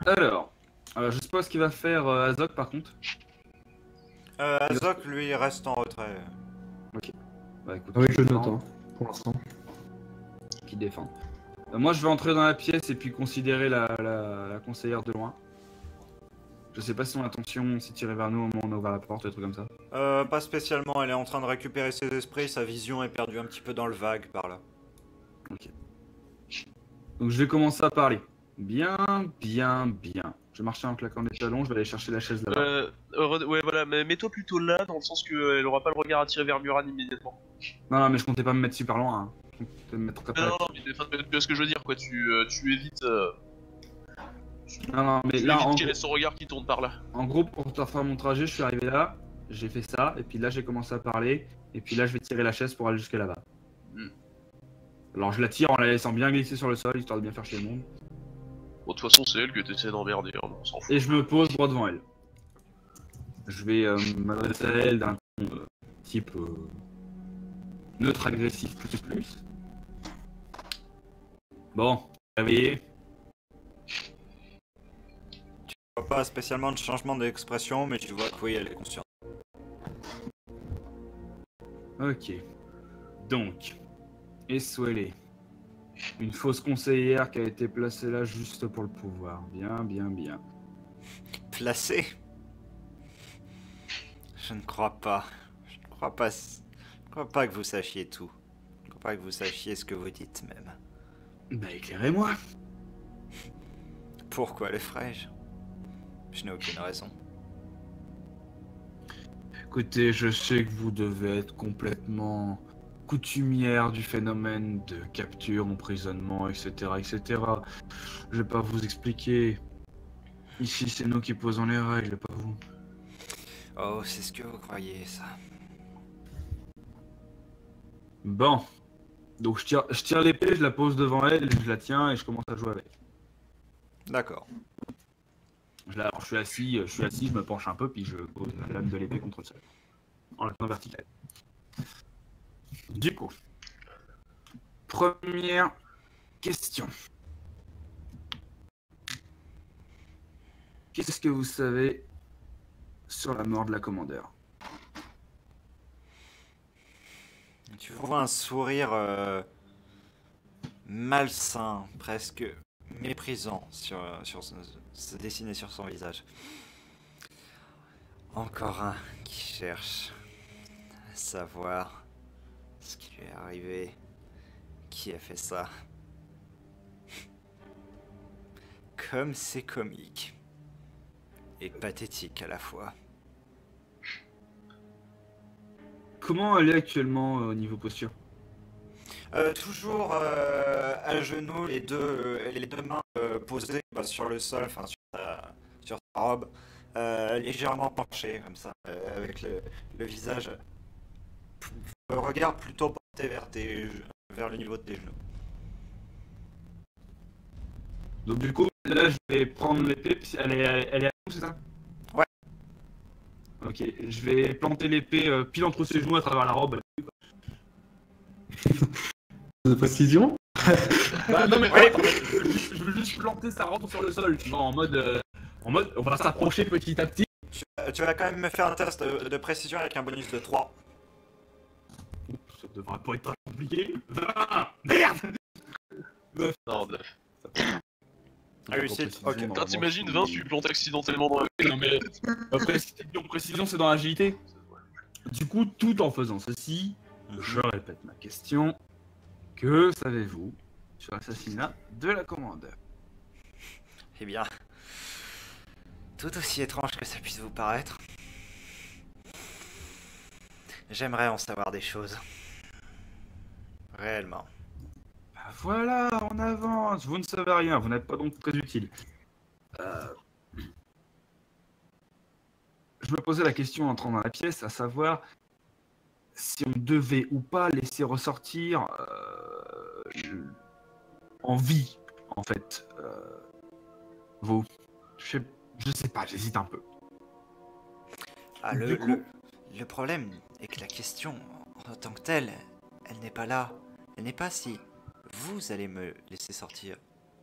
Alors, je sais pas ce qu'il va faire Azok par contre. Azok, lui, reste en retrait. Bah écoute, Ah oui, je note, hein, pour l'instant. qui défend. Moi, je vais entrer dans la pièce et puis considérer la conseillère de loin. Je sais pas si son intention s'est tirée vers nous au moment où on a ouvert la porte, des trucs comme ça. Pas spécialement, elle est en train de récupérer ses esprits, sa vision est perdue un petit peu dans le vague par là. Ok. Donc je vais commencer à parler. Bien. Je vais marcher en claquant des talons, je vais aller chercher la chaise là-bas. Ouais, voilà, mais mets-toi plutôt là, dans le sens qu'elle aura pas le regard attiré vers Muran immédiatement. Non, mais je comptais pas me mettre super loin. Hein. Je comptais me mettre très près. Non, mais tu vois ce que je veux dire, quoi, tu évites... Non, mais tu là, évites qu'elle ait son regard qui tourne par là. en gros, pour te faire mon trajet, je suis arrivé là, j'ai fait ça, et puis là, j'ai commencé à parler, et puis là, je vais tirer la chaise pour aller jusqu'à là-bas. Alors, je la tire en la laissant bien glisser sur le sol, histoire de bien faire chier le monde. Bon, de toute façon, c'est elle que t'essaies d'emmerder, hein, on s'en fout. Et je me pose droit devant elle. Je vais m'adresser à elle d'un ton type neutre, agressif, plus. Bon, réveillez. Tu vois pas spécialement de changement d'expression, mais tu vois que oui, elle est consciente. Ok. Donc, Essuelé. Une fausse conseillère qui a été placée là juste pour le pouvoir. Bien. Placé? Je ne crois pas. Je ne crois pas crois pas que vous sachiez tout. Je crois pas que vous sachiez ce que vous dites même. Bah éclairez-moi. Pourquoi le ferais-je? Je n'ai aucune raison. Écoutez, je sais que vous devez être complètement coutumière du phénomène de capture, emprisonnement, etc., etc. Je vais pas vous expliquer. Ici, c'est nous qui posons les règles, pas vous. Oh, c'est ce que vous croyez, ça. Bon. Donc je tire l'épée, je la pose devant elle, je la tiens et je commence à jouer avec. D'accord. Alors, je suis assis, je me penche un peu, puis je pose la lame de l'épée contre le sol. En la tenant verticale. Du coup, première question. Qu'est-ce que vous savez sur la mort de la commandeur? Tu vois un sourire malsain, presque méprisant se dessiner sur son visage. Encore un qui cherche à savoir ce qui lui est arrivé, qui a fait ça. Comme c'est comique et pathétique à la fois. Comment elle est actuellement au niveau posture? Toujours à genoux, les deux mains posées sur le sol, enfin sur sa robe, légèrement penchée comme ça, avec le visage, le regard plutôt porté vers le niveau de tes genoux. Donc du coup, là, je vais prendre l'épée, puis elle est à nous, c'est ça? Ouais. Ok, je vais planter l'épée pile entre ses genoux à travers la robe. De précision? Bah, non mais Ouais. je veux juste planter sa robe sur le sol, tu vois, en mode, on va s'approcher petit à petit. Tu vas quand même me faire un test de précision avec un bonus de 3. Ça devrait pas être très compliqué. Merde. Non, 9. Réussite, ok. Quand t'imagines 20, tu plantes accidentellement dans la... Non mais, précision c'est dans l'agilité. Du coup, tout en faisant ceci, je répète ma question. Que savez-vous sur l'assassinat de la commandeur? Eh bien, tout aussi étrange que ça puisse vous paraître, j'aimerais en savoir des choses. Réellement. Bah voilà, on avance. Vous ne savez rien, vous n'êtes pas donc très utile. Je me posais la question en entrant dans la pièce, à savoir si on devait ou pas laisser ressortir en vie, en fait. Vous. Je sais pas, j'hésite un peu. Ah, Du coup- le problème est que la question, en tant que telle, elle n'est pas là. Elle n'est pas si vous allez me laisser sortir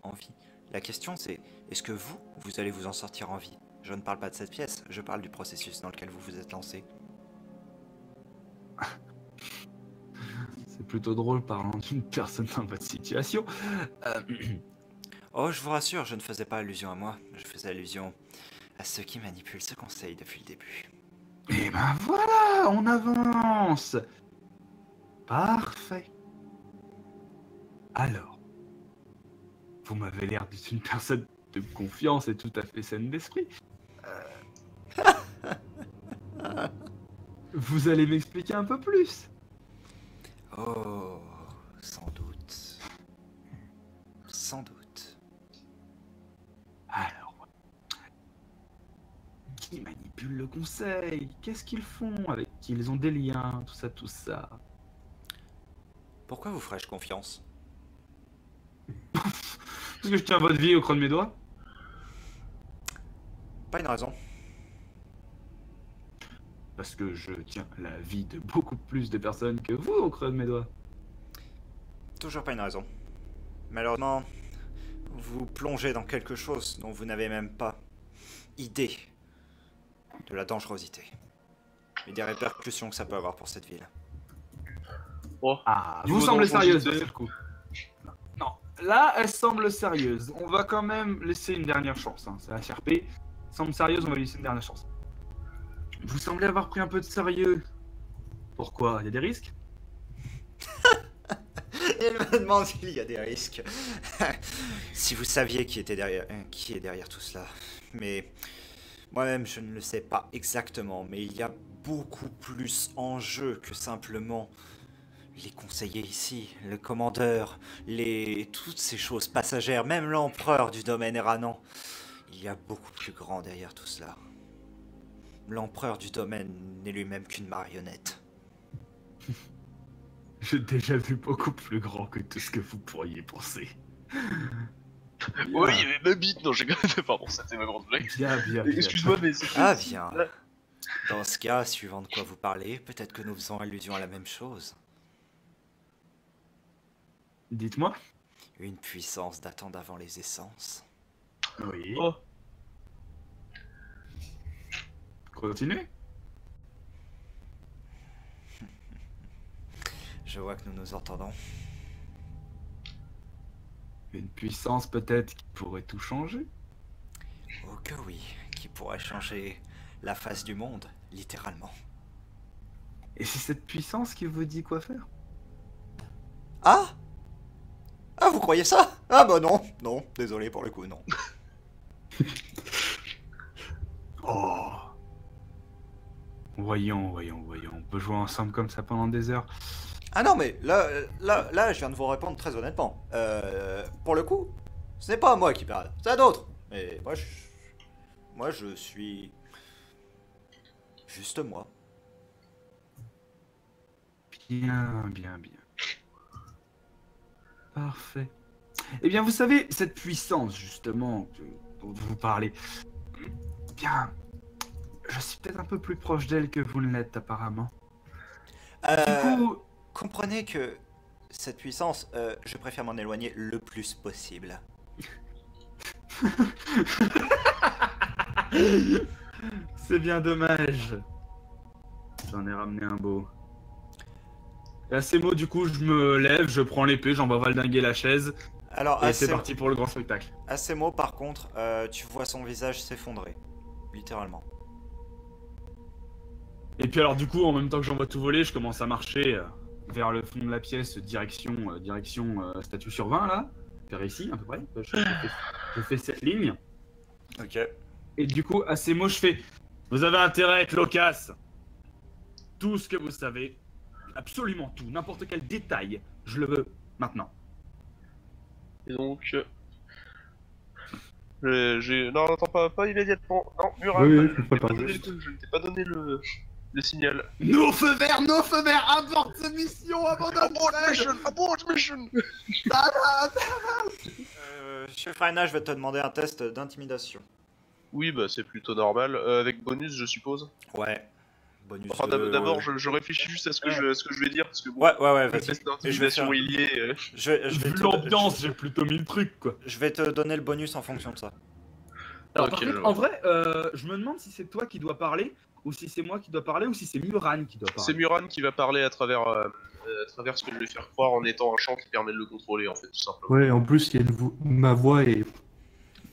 en vie. La question c'est, est-ce que vous allez vous en sortir en vie? Je ne parle pas de cette pièce, je parle du processus dans lequel vous vous êtes lancé. C'est plutôt drôle parlant d'une personne dans votre situation. Oh, je vous rassure, je ne faisais pas allusion à moi, je faisais allusion à ceux qui manipulent ce conseil depuis le début. Et ben voilà, on avance. Parfait. Alors, vous m'avez l'air d'être une personne de confiance et tout à fait saine d'esprit. Vous allez m'expliquer un peu plus. Oh, sans doute. Sans doute. Alors, qui manipule le conseil? Qu'est-ce qu'ils font? Avec qui ils ont des liens? Tout ça, tout ça. Pourquoi vous ferais-je confiance? Parce que je tiens votre vie au creux de mes doigts? Pas une raison. Parce que je tiens la vie de beaucoup plus de personnes que vous au creux de mes doigts. Toujours pas une raison. Malheureusement, vous plongez dans quelque chose dont vous n'avez même pas idée de la dangerosité et des répercussions que ça peut avoir pour cette ville. Oh, Ah, Niveau vous semblez sérieuse dangerosité. d'un seul coup. Non, là, elle semble sérieuse. On va quand même laisser une dernière chance. Hein. C'est la CRP. Semble sérieuse, on va lui laisser une dernière chance. Vous semblez avoir pris un peu de sérieux. Pourquoi? Il y a des risques? me demande s'il y a des risques. Si vous saviez qui est derrière tout cela. Mais moi-même, je ne le sais pas exactement. Mais il y a beaucoup plus en jeu que simplement les conseillers ici, le commandeur, toutes ces choses passagères, même l'empereur du domaine Eranan. Il y a beaucoup plus grand derrière tout cela. L'empereur du domaine n'est lui-même qu'une marionnette. J'ai déjà vu beaucoup plus grand que tout ce que vous pourriez penser. Ouais, il y avait ma bite. Non, j'ai pardon, c'était ma grande blague. Bien. Excuse-moi, mais c'est. Ah bien. Dans ce cas, suivant de quoi vous parlez, peut-être que nous faisons allusion à la même chose. Dites-moi. Une puissance datant d'avant les essences. Oui. Oh, Continuez. Je vois que nous nous entendons. Une puissance peut-être qui pourrait tout changer. Oh que oui, qui pourrait changer la face du monde, littéralement. Et c'est cette puissance qui vous dit quoi faire? Ah? Ah, vous croyez ça? Ah bah non, non, désolé pour le coup, non. Oh. Voyons. On peut jouer ensemble comme ça pendant des heures. Ah non, mais là, je viens de vous répondre très honnêtement. Pour le coup, ce n'est pas à moi qui parle, c'est à d'autres. Mais moi, je suis juste moi. Bien. Parfait. Eh bien, vous savez, cette puissance, justement, dont vous parlez, bien, je suis peut-être un peu plus proche d'elle que vous ne l'êtes, apparemment. Du coup, Comprenez que cette puissance, je préfère m'en éloigner le plus possible. c'est bien dommage. J'en ai ramené un beau. Et à ces mots, du coup, je me lève, je prends l'épée, j'envoie valdinguer la chaise, Alors, et c'est parti pour le grand spectacle. à ces mots, par contre, tu vois son visage s'effondrer. Littéralement. Et puis alors, du coup, en même temps que j'envoie tout voler, je commence à marcher vers le fond de la pièce, direction statue sur 20, là. Vers ici, à peu près. Je fais cette ligne. Ok. Et du coup, à ces mots, je fais: vous avez intérêt à être loquace. Tout ce que vous savez, absolument tout, n'importe quel détail, je le veux maintenant. et donc. Non, attends, pas immédiatement. Non, Murat, Oui, je faut pas ne juste. t'ai pas donné le signal. Nos feux verts, aborte cette mission, abandonne Abort mission. Chef Raina, je vais te demander un test d'intimidation. Oui, bah c'est plutôt normal. Avec bonus, je suppose. Ouais. Bonus. Enfin, d'abord, je réfléchis juste à ce que je vais dire, parce que bon, Ouais, le vas-y. test Et je vais d'intimidation, faire- il y est. Je vais Vu te- l'ambiance, j'ai plutôt mis le truc, quoi. Je vais te donner le bonus en fonction de ça. Alors, Ok, par je contre, vois. en vrai, je me demande si c'est toi qui dois parler, ou si c'est moi qui dois parler, ou si c'est Muran qui doit C'est parler. Muran qui va parler à travers ce que je vais faire croire en étant un champ qui permet de le contrôler, en fait, tout simplement. Ouais, en plus, il y a ma voix est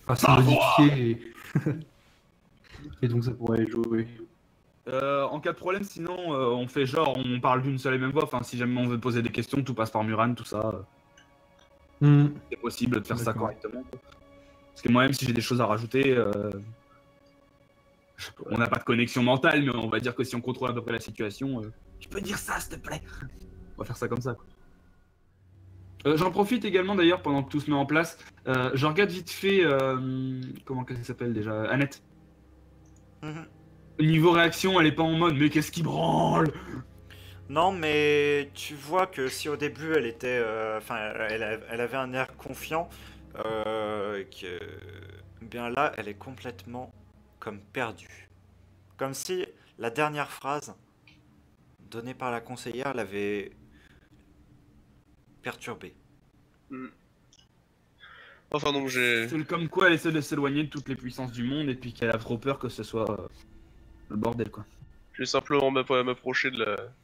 assez Ma modifiée et... et donc ça pourrait jouer. En cas de problème, sinon, on fait genre, on parle d'une seule et même voix. Enfin, si jamais on veut poser des questions, tout passe par Muran, tout ça. C'est possible de faire ça D'accord. correctement, quoi. Parce que moi-même, si j'ai des choses à rajouter, on n'a pas de connexion mentale, mais on va dire que si on contrôle à peu près la situation, tu peux dire ça, s'il te plaît. On va faire ça comme ça, quoi. J'en profite également d'ailleurs pendant que tout se met en place. Je regarde vite fait, comment qu'elle s'appelle déjà, Annette. Mhm. Niveau réaction, elle est pas en mode mais qu'est-ce qui branle. Non, mais tu vois que si au début elle était, enfin, elle avait un air confiant, bien là, elle est complètement comme perdue, comme si la dernière phrase donnée par la conseillère l'avait perturbée. Enfin, donc j'ai. C'est comme quoi elle essaie de s'éloigner de toutes les puissances du monde et puis qu'elle a trop peur que ce soit le bordel, quoi. Je vais simplement m'approcher de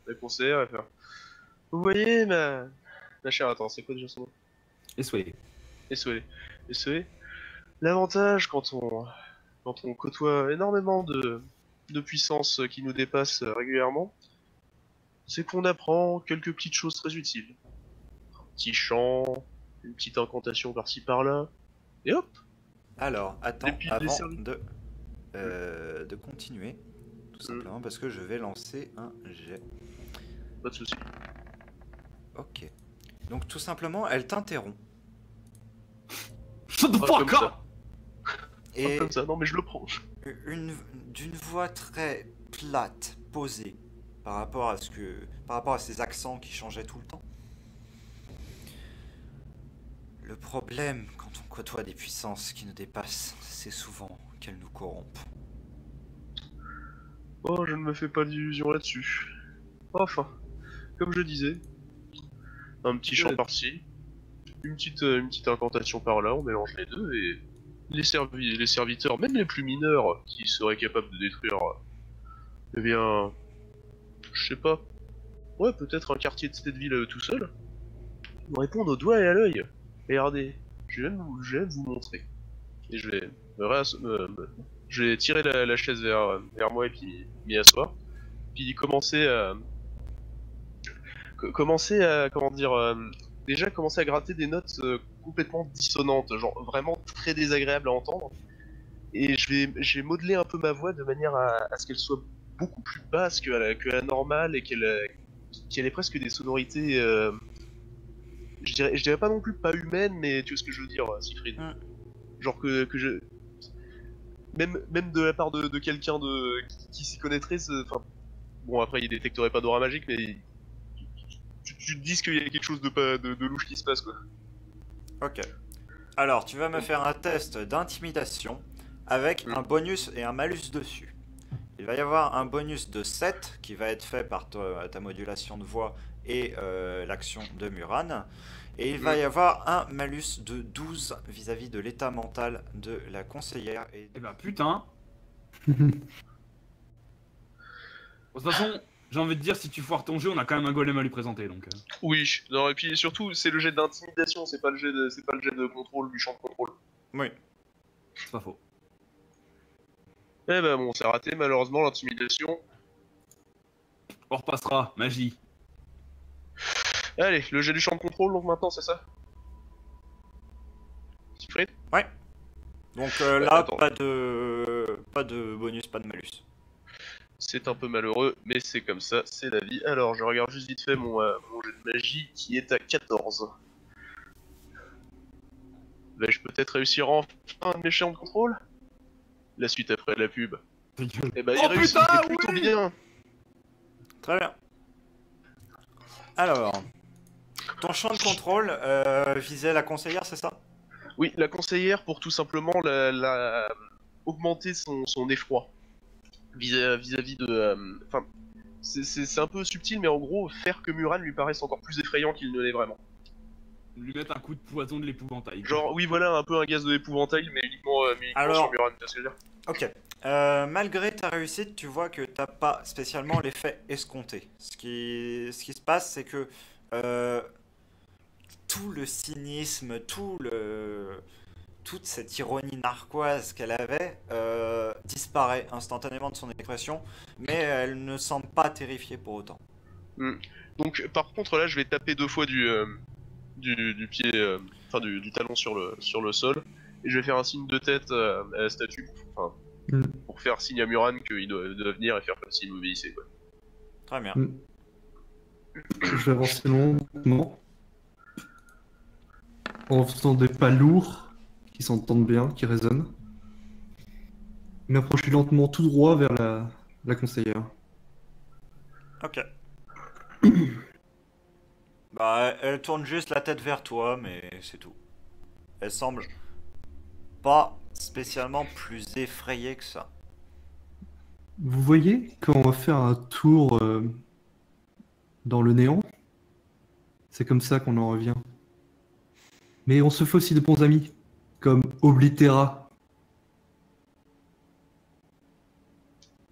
la conseillère et faire. Vous voyez, ma chère, attends, c'est quoi déjà son nom? Et soyez. SOE. L'avantage quand on côtoie énormément de puissances qui nous dépassent régulièrement, c'est qu'on apprend quelques petites choses très utiles. petit chant, une petite incantation par-ci par-là, et hop. Alors, attends, Et puis, les avant serviteurs. de continuer, tout simplement parce que je vais lancer un jet. Pas de soucis. Ok. Donc tout simplement, elle t'interrompt. Shut the Pas fuck comme up! ça. Pas Et comme ça, non mais je le prends. d'une voix très plate, posée, par rapport à ses accents qui changeaient tout le temps. Le problème, quand on côtoie des puissances qui nous dépassent, c'est souvent qu'elles nous corrompent. Oh, je ne me fais pas d'illusions là-dessus. Enfin, comme je disais, un petit chant par-ci, une petite incantation par-là, on mélange les deux et les serviteurs, même les plus mineurs, qui seraient capables de détruire, eh bien, je sais pas, ouais, peut-être un quartier de cette ville tout seul, ils me répondent au doigt et à l'œil. Regardez, je viens de vous montrer. Et je vais je vais tirer la chaise vers moi et puis m'y asseoir. Puis comment dire, déjà commencer à gratter des notes complètement dissonantes, genre vraiment très désagréables à entendre. Et je vais modeler un peu ma voix de manière à ce qu'elle soit beaucoup plus basse que la normale et qu'elle ait presque des sonorités, je dirais pas non plus pas humaines, mais tu vois ce que je veux dire, Siegfried. Mm. Genre que je, même de la part de quelqu'un qui s'y connaîtrait, enfin, bon après il détecterait pas d'aura magique, mais tu te dis qu'il y a quelque chose de louche qui se passe quoi. Ok. Alors, tu vas me faire un test d'intimidation avec un bonus et un malus dessus. Il va y avoir un bonus de 7 qui va être fait par ta modulation de voix et l'action de Muran. Et il va y avoir un malus de 12 vis-à-vis de l'état mental de la conseillère. Et... Eh bah putain. De toute façon, j'ai envie de dire, si tu foires ton jeu, on a quand même un golem à lui présenter, donc... Oui, non, et puis surtout c'est le jet d'intimidation, c'est pas le jet de contrôle, du champ de contrôle. Oui. C'est pas faux. Eh ben bon, c'est raté malheureusement l'intimidation. On repassera, magie. Allez, le jet du champ de contrôle donc maintenant c'est ça? Siegfried? Ouais. Donc là, attends. pas de bonus, pas de malus. C'est un peu malheureux, mais c'est comme ça, c'est la vie. Alors, je regarde juste vite fait mon jet de magie qui est à 14. Vais-je peut-être réussir enfin un de mes champs de contrôle? La suite après la pub. Eh ben, il réussit, putain, et plutôt oui bien. Très bien. Alors, ton champ de contrôle visait la conseillère, c'est ça? Oui, la conseillère pour tout simplement augmenter son effroi vis-à-vis de. Enfin, c'est un peu subtil, mais en gros, faire que Muran lui paraisse encore plus effrayant qu'il ne l'est vraiment. Lui mettre un coup de poison de l'épouvantail. Genre, oui, voilà, un peu un gaz de l'épouvantail, mais uniquement Alors- sur Muran, tu vois ce que je veux dire. Ok. Malgré ta réussite, tu vois que t'as pas spécialement l'effet escompté. Ce qui se passe, c'est que tout le cynisme, toute cette ironie narquoise qu'elle avait disparaît instantanément de son expression, mais elle ne semble pas terrifiée pour autant. Donc, par contre, là, je vais taper 2 fois du pied, enfin du talon sur le sol, et je vais faire un signe de tête à la statue, pour faire signe à Muran qu'il doit venir et faire comme s'il m'obéissait, quoi. Très bien. Je vais avancer lentement. En faisant des pas lourds, qui s'entendent bien, qui résonnent. M'approcher lentement tout droit vers la conseillère. Ok. Bah, elle tourne juste la tête vers toi, mais c'est tout. Elle semble pas spécialement plus effrayée que ça. Vous voyez, quand on va faire un tour dans le néant, c'est comme ça qu'on en revient. Mais on se fait aussi de bons amis, comme Oblitera.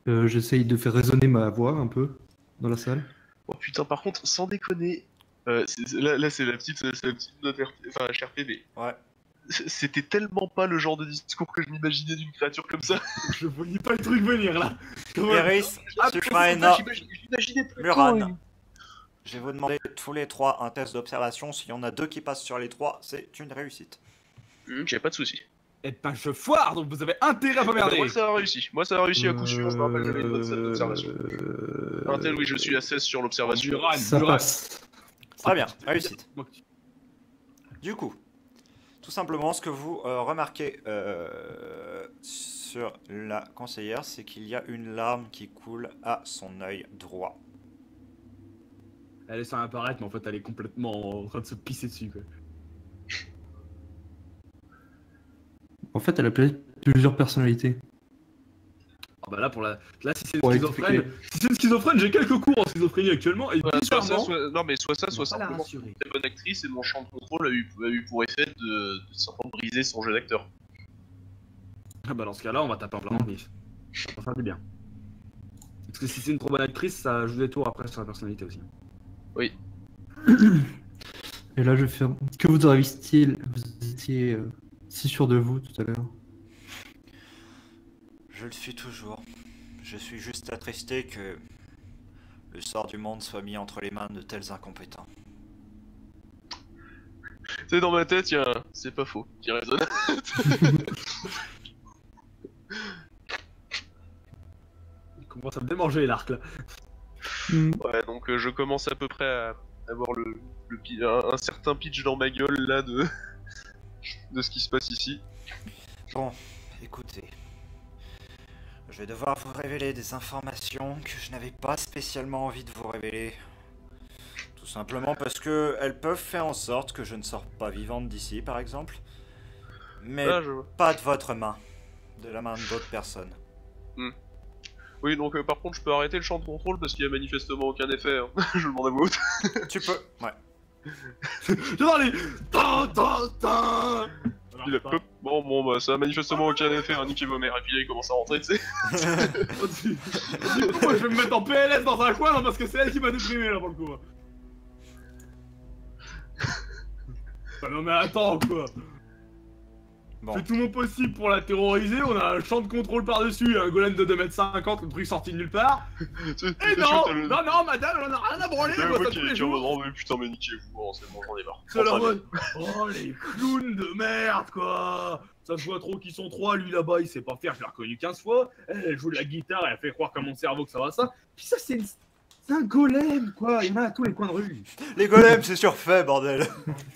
J'essaye de faire résonner ma voix un peu dans la salle. Oh putain, par contre, sans déconner, là c'est la petite note HRPB. Ouais. C'était tellement pas le genre de discours que je m'imaginais d'une créature comme ça. Je voyais pas le truc venir là. Iris, Ah, tu feras un J'imaginais plutôt Muran. Je vais vous demander tous les trois un test d'observation. S'il y en a 2 qui passent sur les 3, c'est une réussite. J'ai pas de soucis. Et un cheveu foire, donc vous avez intérêt à pas merder. Moi ça a réussi. Moi ça a réussi à coup sûr, je me rappelle, j'avais une bonne salle d'observation. Un tel, oui, je suis à 16 sur l'observation. Duran, Ça Duran. passe. Très bien, réussite. Moi, Du coup, tout simplement, ce que vous remarquez sur la conseillère, c'est qu'il y a une larme qui coule à son œil droit. Elle est sans apparaître, mais en fait, elle est complètement en train de se pisser dessus. Quoi. En fait, elle a plusieurs personnalités. Ah bah là, là si c'est une Pour schizophrène, expliquer. si c'est une schizophrène, j'ai quelques cours en schizophrénie actuellement. Et Voilà, soit ça, bizarrement, non mais soit ça, soit on va pas la simplement rassurer. une très bonne actrice et mon champ de contrôle a eu pour effet de simplement briser son jeu d'acteur. Ah bah dans ce cas-là, on va taper un plein de bif. Ça va faire du bien. Parce que si c'est une trop bonne actrice, ça joue des tours après sur la personnalité aussi. Oui. Et là, je vais faire. Que vous étiez si sûr de vous tout à l'heure. Je le suis toujours. Je suis juste attristé que le sort du monde soit mis entre les mains de tels incompétents. Tu sais, dans ma tête, c'est pas faux, qui résonne. Il commence à me démanger l'arc là. Ouais, donc je commence à peu près à avoir un certain pitch dans ma gueule là de ce qui se passe ici. Bon, écoutez. Je vais devoir vous révéler des informations que je n'avais pas spécialement envie de vous révéler. Tout simplement parce que elles peuvent faire en sorte que je ne sorte pas vivante d'ici, par exemple. Mais Ah, je vois. pas de votre main. De la main d'autres personnes. Oui, donc par contre, je peux arrêter le champ de contrôle parce qu'il y a manifestement aucun effet. Hein. Je le demande à vous. Tu peux, ouais. Devant les. Il a pop. Bon, bah ça a manifestement aucun effet, hein, niquez vos mères. Et puis là, il commence à rentrer, tu sais. Moi, je vais me mettre en PLS dans un coin là, parce que c'est elle qui m'a déprimé là pour le coup. Bah non mais attends quoi. Bon. Fais tout mon possible pour la terroriser, on a un champ de contrôle par-dessus, un golem de 2m50, le truc sorti de nulle part. Et non, madame, elle en a rien à branler, C'est moi moi ça qui tous les est en mode, jours. oh mais putain, mais niquez-vous, oh, c'est bon, j'en ai marre. C'est la mode. Oh les clowns de merde quoi. Ça se voit trop qu'ils sont trois, lui là-bas il sait pas faire, je l'ai reconnu 15 fois. Elle joue de la guitare, elle a fait croire à mon cerveau que ça va ça. Puis ça c'est un golem quoi, il y en a à tous les coins de rue. Les golems, c'est surfait, bordel.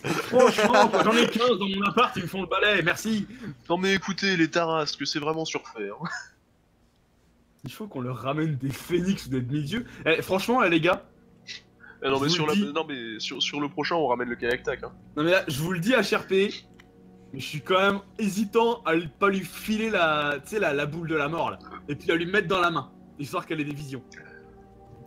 Franchement, quoi, j'en ai 15 dans mon appart, ils me font le balai, merci. Non mais écoutez, les tarasques, c'est vraiment surfait. Hein. Il faut qu'on leur ramène des phénix ou des demi-dieux. Eh, franchement, là, les gars. Ah, non, Je mais vous le dis. non mais sur le prochain, on ramène le kayak tac. Hein. Non, mais là, je vous le dis HRP. Mais je suis quand même hésitant à pas lui filer la boule de la mort, là. Et puis à lui mettre dans la main. Histoire qu'elle ait des visions.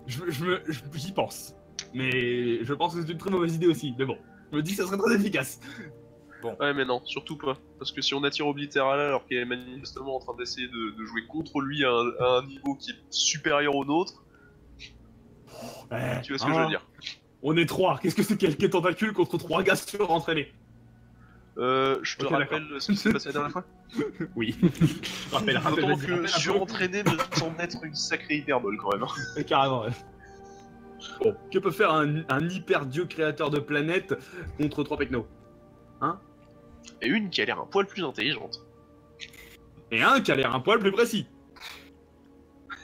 J'y pense. Mais je pense que c'est une très mauvaise idée aussi. Mais bon, je me dis que ça serait très efficace. Ouais, mais non, surtout pas. Parce que si on attire Oblitera là, alors qu'elle est manifestement en train d'essayer de jouer contre lui à un niveau qui est supérieur au nôtre, tu vois ce que je veux dire. On est trois. Qu'est-ce que c'est quelques tentacules contre trois gars surentraînés? Je te Ok, rappelle ce qui s'est passé la dernière fois. Oui. rappelle, D'autant vas-y, que rappelle un peu. surentraîné me semble être une sacrée hyperbole quand même. Hein. Carrément, ouais. Bon, que peut faire un hyper dieu créateur de planètes contre trois pecnos? Et une qui a l'air un poil plus intelligente. Et un qui a l'air un poil plus précis.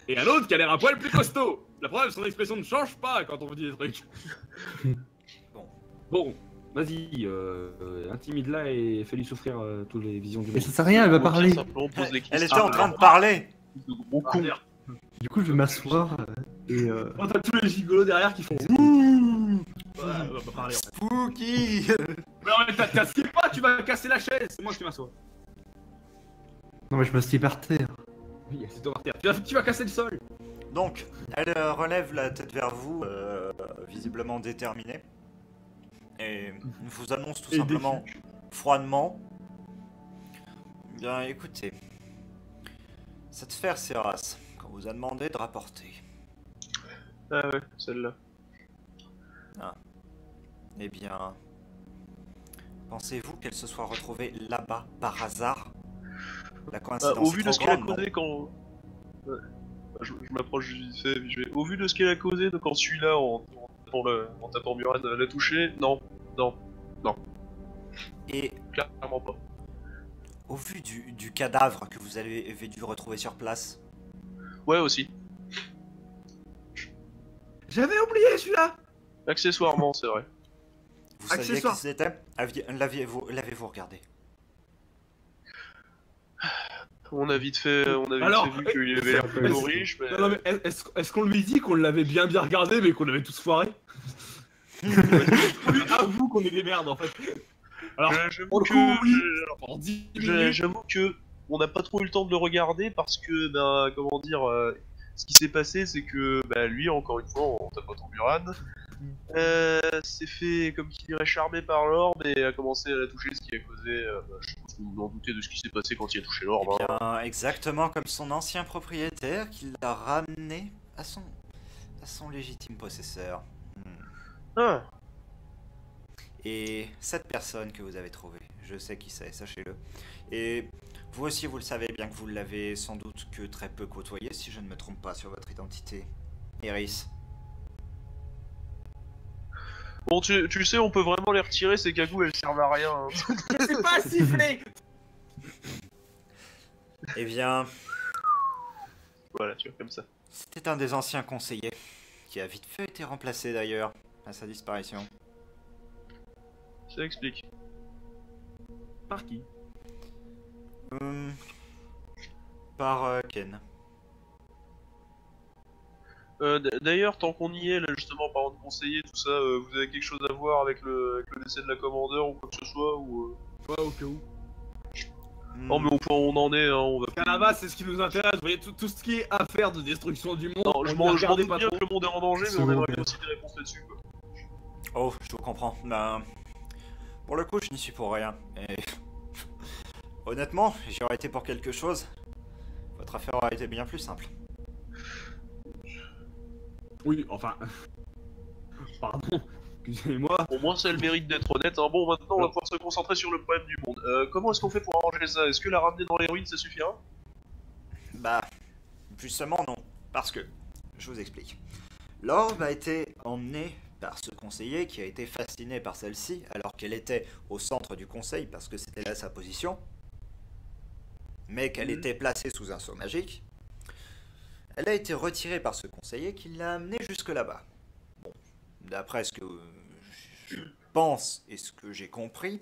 Et un autre qui a l'air un poil plus costaud. La preuve, son expression ne change pas quand on vous dit des trucs. Bon, vas-y, intimide-la et fais-lui souffrir toutes les visions du Mais monde. ça sert à rien, elle va Au pire, parler. simplement, pose les Elle questions. était en train de parler. De gros con. Du coup, je vais m'asseoir et. Oh, t'as tous les gigolos derrière qui font ouh. Ouais, on va pas parler. En fait. Spooky. Mais t'assieds pas, tu vas casser la chaise. C'est moi qui m'assois. Non, mais je m'assieds par terre. Oui, c'est toi par terre. Tu vas casser le sol. Donc, elle relève la tête vers vous, visiblement déterminée. Et vous annonce tout Et simplement, froidement. Bien, écoutez. Cette sphère Seras, qu'on vous a demandé de rapporter. Ah ouais, celle-là. Eh bien, pensez-vous qu'elle se soit retrouvée là-bas par hasard? La coïncidence Au vu est de ce trop qu'elle a grande, non? causé quand... Ouais. Je m'approche vite fait, vite fait. Au vu de ce qu'elle a causé quand celui-là, en en tapant Muran, l'a touché? Non, non, Et clairement pas. au vu du cadavre que vous avez dû retrouver sur place, Ouais, aussi. J'avais oublié celui-là. Accessoirement, c'est vrai. vous saviez qui Accessoire. c'était? L'avez-vous regardé? On a vite fait Alors, vu qu'il avait l'air plutôt riche, mais... Non, mais est-ce qu'on lui dit qu'on l'avait bien regardé, mais qu'on avait tous foiré? Avoue qu'on est des merdes en fait. Alors, J'avoue pour le que... coup, oui. En 10 minutes. J'avoue que on n'a pas trop eu le temps de le regarder parce que, ben, comment dire, ce qui s'est passé, c'est que, bah, lui, encore une fois, en tapotant Muran, s'est fait, comme qui dirait, charmer par l'orbe et a commencé à la toucher, ce qui a causé, je pense que vous vous en doutez de ce qui s'est passé quand il a touché l'orbe. Eh Hein. bien, exactement comme son ancien propriétaire qui l'a ramené à son légitime possesseur. Ah, Et cette personne que vous avez trouvée, je sais qui c'est, sachez-le. Et vous aussi, vous le savez bien que vous l'avez sans doute que très peu côtoyé, si je ne me trompe pas sur votre identité. Eris. bon, tu sais, on peut vraiment les retirer, ces cagoules, elles servent à rien. Hein. C'est pas sifflé. Eh bien, Voilà, tu vois, comme ça. c'était un des anciens conseillers, qui a vite fait été remplacé d'ailleurs, à sa disparition. Ça explique. Par qui? Par Ken. D'ailleurs, tant qu'on y est, là, justement, par de conseiller, tout ça, vous avez quelque chose à voir avec le décès de la commandeur ou quoi que ce soit ou, Ouais, au cas où. Non, mais au point où on en est, hein, on va... À la base, c'est ce qui nous intéresse. Vous voyez, tout ce qui est affaire de destruction du monde. Non, je on m'en ne regarde doute pas bien trop. que le monde est en danger, mais on aimerait bien aussi des réponses là-dessus, quoi. Oh, je vous comprends. Ben, pour le coup, je n'y suis pour rien. Et honnêtement, j'y aurais été pour quelque chose. Votre affaire aurait été bien plus simple. Oui, enfin. Pardon. Excusez-moi. Au moins, ça a le mérite d'être honnête. Hein. Bon, maintenant, on va pouvoir se concentrer sur le problème du monde. Comment est-ce qu'on fait pour arranger ça? Est-ce que la ramener dans les ruines, ça suffira? Bah, justement non. Parce que, je vous explique. L'orbe a été emmenée par ce conseiller qui a été fasciné par celle-ci alors qu'elle était au centre du conseil parce que c'était là sa position. Mais qu'elle était placée sous un sceau magique. Elle a été retirée par ce conseiller qui l'a amenée jusque là-bas. Bon, d'après ce que je pense et ce que j'ai compris,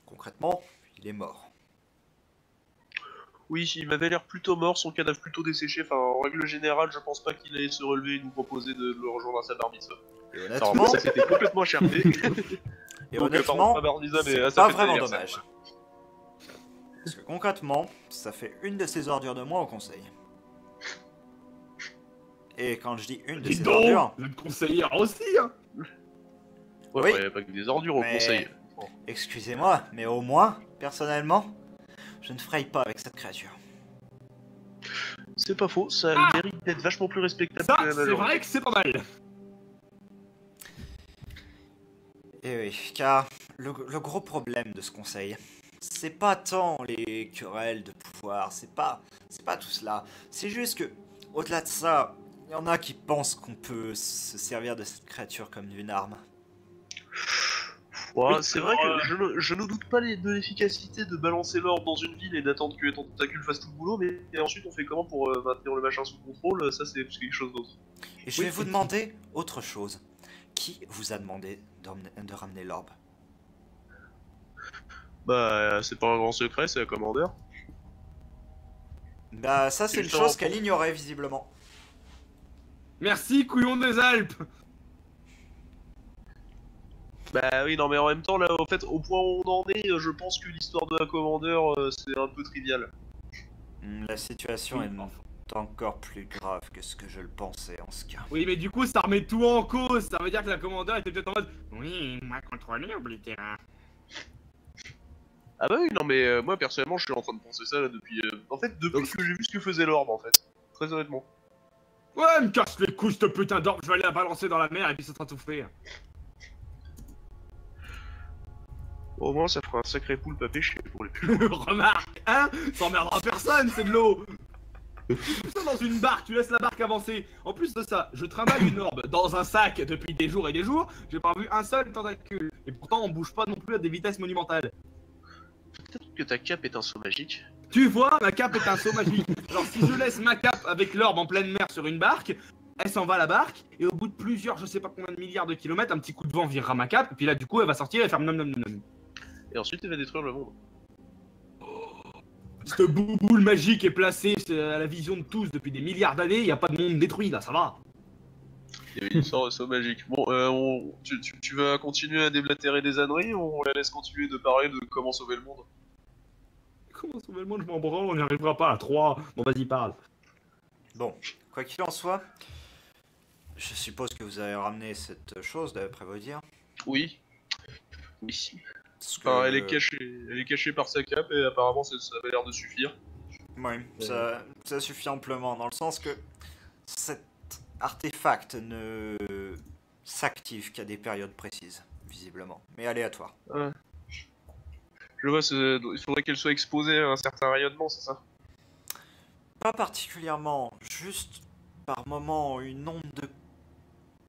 concrètement, il est mort. Oui, il m'avait l'air plutôt mort, son cadavre plutôt desséché. Enfin, en règle générale, je pense pas qu'il allait se relever et nous proposer de le rejoindre à sa bar mitzvah. Et Alors, honnêtement, ça c'était complètement charté. et Donc, honnêtement, pardon, pas bar mitzvah, mais à c'est sa pas fête vraiment d'anniversaire, dommage. quoi. Parce que concrètement, ça fait une de ces ordures de moi au conseil. Et quand je dis une de Dis ces donc, ordures, vous êtes conseillère aussi, hein. Ouais, Oui. ouais, y a pas que des ordures au Mais- conseil. excusez-moi, mais au moins, personnellement, je ne fraye pas avec cette créature. C'est pas faux, ça a le mérite d'être vachement plus respectable Ça, que la c'est majorité. vrai que c'est pas mal. Et oui, car le gros problème de ce conseil, c'est pas tant les querelles de pouvoir, c'est pas tout cela. C'est juste que, au-delà de ça, il y en a qui pensent qu'on peut se servir de cette créature comme d'une arme. Ouais, Oui, c'est vrai alors, que je ne doute pas de l'efficacité de balancer l'ordre dans une ville et d'attendre que les tentacules fassent tout le boulot, mais et ensuite on fait comment pour maintenir le machin sous contrôle? Ça c'est quelque chose d'autre. Et je vais vous demander autre chose. Qui vous a demandé de ramener l'orbe? Bah, c'est pas un grand secret, c'est la commandeur. Bah ça c'est une Justement, chose qu'elle ignorait visiblement. Merci, couillon des Alpes. Bah oui, non mais en même temps, là, en fait, au point où on en est, je pense que l'histoire de la commandeur, c'est un peu trivial. La situation Oui, est encore plus grave que ce que je le pensais en ce cas. Oui, mais du coup, ça remet tout en cause. Ça veut dire que la commandeur était peut-être en mode. Oui, moi contrôler oblitéra. Ah bah oui, non mais moi personnellement, je suis en train de penser ça là depuis... En fait, depuis que j'ai vu ce que faisait l'orbe, en fait. Très honnêtement. Ouais, me casse les couilles, ce putain d'orbe. Je vais aller la balancer dans la mer et puis ça sera tout fait. Au moins, ça fera un sacré poulpe à pêcher pour les plus. Remarque, hein. Ça emmerdera personne, c'est de l'eau. Ça dans une barque, tu laisses la barque avancer. En plus de ça, je trimballe une orbe dans un sac depuis des jours et des jours. J'ai pas vu un seul tentacule. Et pourtant, on bouge pas non plus à des vitesses monumentales. Peut-être que ta cape est un saut magique. Tu vois, ma cape est un saut magique. Alors si je laisse ma cape avec l'orbe en pleine mer sur une barque, elle s'en va la barque, et au bout de plusieurs, je sais pas combien de milliards de kilomètres, un petit coup de vent virera ma cape, et puis là du coup elle va sortir et faire nom nom nom nom. Et ensuite, elle va détruire le monde. Cette bouboule magique est placée à la vision de tous depuis des milliards d'années, il n'y a pas de monde détruit là, ça va. Il y avait une sorte de saut magique. Bon, tu vas continuer à déblatérer des âneries ou on la laisse continuer de parler de comment sauver le monde? Comment sauver le monde, je m'en branle, on n'y arrivera pas à 3. Bon vas-y parle. Bon, quoi qu'il en soit, je suppose que vous avez ramené cette chose d'après vos dires. Oui. Oui. Parce que- Enfin, elle est cachée par sa cape et apparemment ça avait l'air de suffire. Oui, ça suffit amplement, dans le sens que cet artefact ne s'active qu'à des périodes précises, visiblement, mais aléatoires. Ouais. Je vois, il faudrait qu'elle soit exposée à un certain rayonnement, c'est ça? Pas particulièrement, juste par moment, une onde de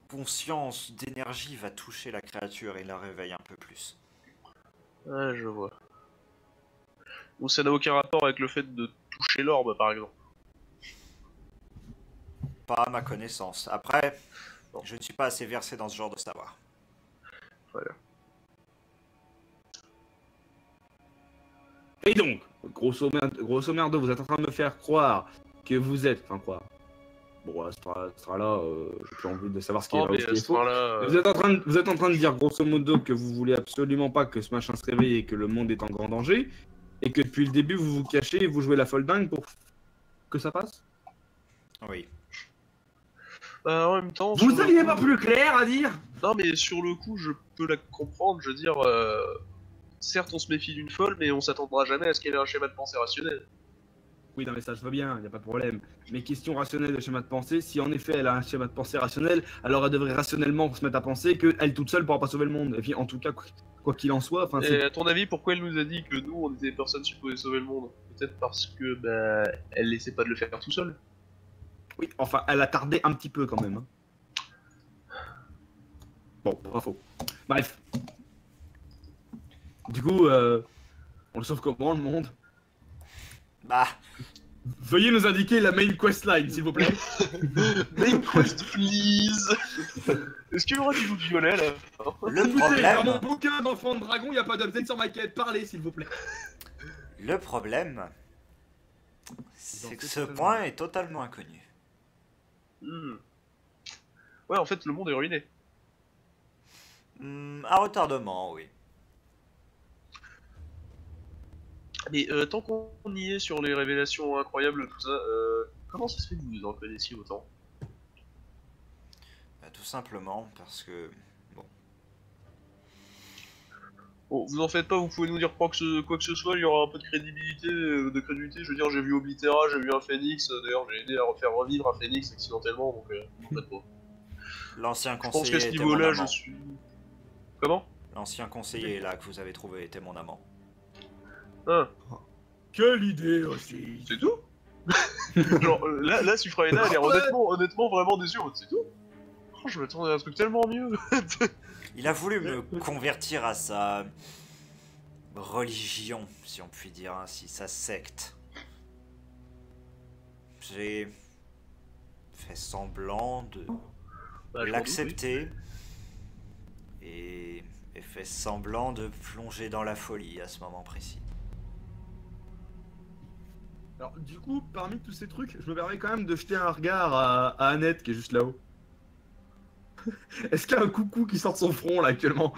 conscience, d'énergie va toucher la créature et la réveille un peu plus. Ouais, je vois. Ou ça n'a aucun rapport avec le fait de toucher l'orbe, par exemple. Pas à ma connaissance. Après, Bon. je ne suis pas assez versé dans ce genre de savoir. Voilà. Et donc, grosso merdo, vous êtes en train de me faire croire que vous êtes... Enfin croire... Bon, ce sera là, j'ai plus envie de savoir ce qui est Oh, vrai ou mais ce qui à est ce faux. moment-là, Vous êtes en train de dire grosso modo que vous voulez absolument pas que ce machin se réveille et que le monde est en grand danger, et que depuis le début vous vous cachez et vous jouez la folle dingue pour que ça passe. Oui. bah, en même temps... Vous sur le aviez coup- pas plus clair à dire? Non, mais sur le coup, je peux la comprendre, je veux dire... Certes, on se méfie d'une folle, mais on s'attendra jamais à ce qu'elle ait un schéma de pensée rationnel. Oui, non mais ça je vois bien, y a pas de problème. Mais question rationnelle de schéma de pensée, si en effet elle a un schéma de pensée rationnel, alors elle devrait rationnellement se mettre à penser qu'elle toute seule pourra pas sauver le monde. Et puis en tout cas, quoi qu'il en soit, enfin Et c'est... à ton avis, pourquoi elle nous a dit que nous, on était les personnes supposées sauver le monde? Peut-être parce que, bah, elle laissait pas de le faire tout seul. Oui, enfin elle a tardé un petit peu quand même. Hein. Bon, pas faux. Bref. Du coup, on le sauve comment le monde? Bah, Veuillez nous indiquer la main questline, s'il vous plaît. Main quest, please. Est-ce qu'il y aura du loup violet là? le Écoutez, dans mon problème, bouquin d'enfant de dragon, il n'y a pas d'update sur ma quête. Parlez, s'il vous plaît. le problème, c'est que ce point est totalement inconnu. Hmm. Ouais, en fait, le monde est ruiné. À retardement, oui. Mais tant qu'on y est sur les révélations incroyables, tout ça, comment ça se fait que vous en connaissiez autant? Bah, tout simplement parce que, Bon, vous en faites pas, vous pouvez nous dire quoi que ce soit, il y aura un peu de crédibilité, je veux dire, j'ai vu Oblitera, j'ai vu un phénix, d'ailleurs j'ai aidé à refaire revivre un phénix accidentellement, donc en fait, bon. l'ancien Je pense conseiller qu'à ce était mon niveau-là, je amant. suis... Comment? L'ancien conseiller là que vous avez trouvé était mon amant. Hein, Quelle idée aussi. c'est tout? Genre, là, Sufraina, elle est honnêtement vraiment déçue, en mode, c'est tout? Oh, je m'attendais à un truc tellement mieux. Il a voulu me convertir à sa religion, si on peut dire ainsi, sa secte. J'ai fait semblant de Bah, je m'en doute, l'accepter et fait semblant de plonger dans la folie à ce moment précis. Alors, du coup, parmi tous ces trucs, je me permets quand même de jeter un regard à Annette qui est juste là-haut. Est-ce qu'il y a un coucou qui sort de son front là actuellement?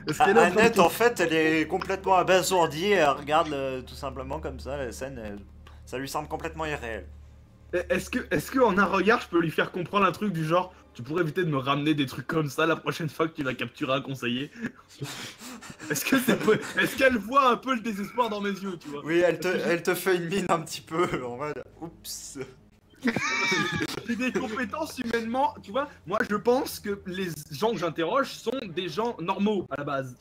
Est-ce qu'elle est en train de Annette, en fait, elle est complètement abasourdie, elle regarde tout simplement comme ça la scène, ça lui semble complètement irréel. Est-ce que en un regard, je peux lui faire comprendre un truc du genre, tu pourrais éviter de me ramener des trucs comme ça la prochaine fois que tu vas capturer un conseiller? Est-ce qu'elle voit un peu le désespoir dans mes yeux, tu vois? Oui, elle te fait une mine un petit peu en mode oups. J'ai des compétences humainement, tu vois. Moi, je pense que les gens que j'interroge sont des gens normaux à la base.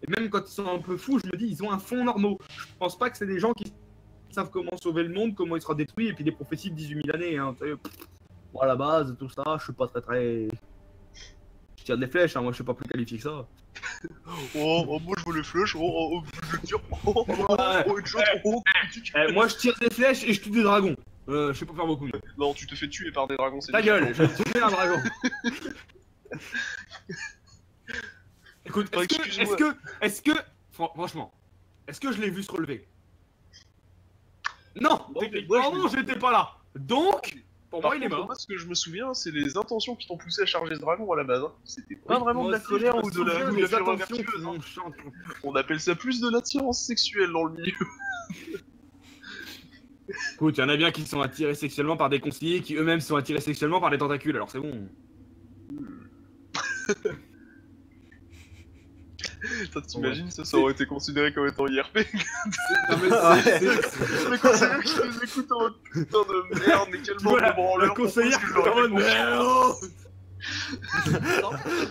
Et même quand ils sont un peu fous, je me dis, ils ont un fond normaux. Je pense pas que c'est des gens qui savent comment sauver le monde, comment il sera détruit, et puis des prophéties de 18 000 années. Hein, moi, à la base, tout ça, je suis pas très. Je tire des flèches, hein, moi je suis pas plus qualifié que ça. Moi je vois les flèches, je tire, une chose, Moi je tire des flèches et je tue des dragons. Je sais pas faire beaucoup mieux. Non, tu te fais tuer par des dragons, c'est Ta gueule, je vais tuer un dragon. Écoute, franchement, est-ce que je l'ai vu se relever? Non, techniquement, j'étais pas là. Donc, pour moi, il est mort. Moi, ce que je me souviens, c'est les intentions qui t'ont poussé à charger ce dragon à la base. Hein. C'était pas vraiment de la aussi, colère je ou me de la souviens des fureur attentions vertueuse, qui hein. m'ont chanté. On appelle ça plus de l'attirance sexuelle dans le milieu. Écoute, il y en a bien qui sont attirés sexuellement par des conseillers qui eux-mêmes sont attirés sexuellement par des tentacules, alors c'est bon. T'imagines, ça aurait été considéré comme étant IRP. Non, mais Le conseiller qui nous écoute en mode putain de merde, mais quel bande de branleurs. le conseiller qui est en mode merde.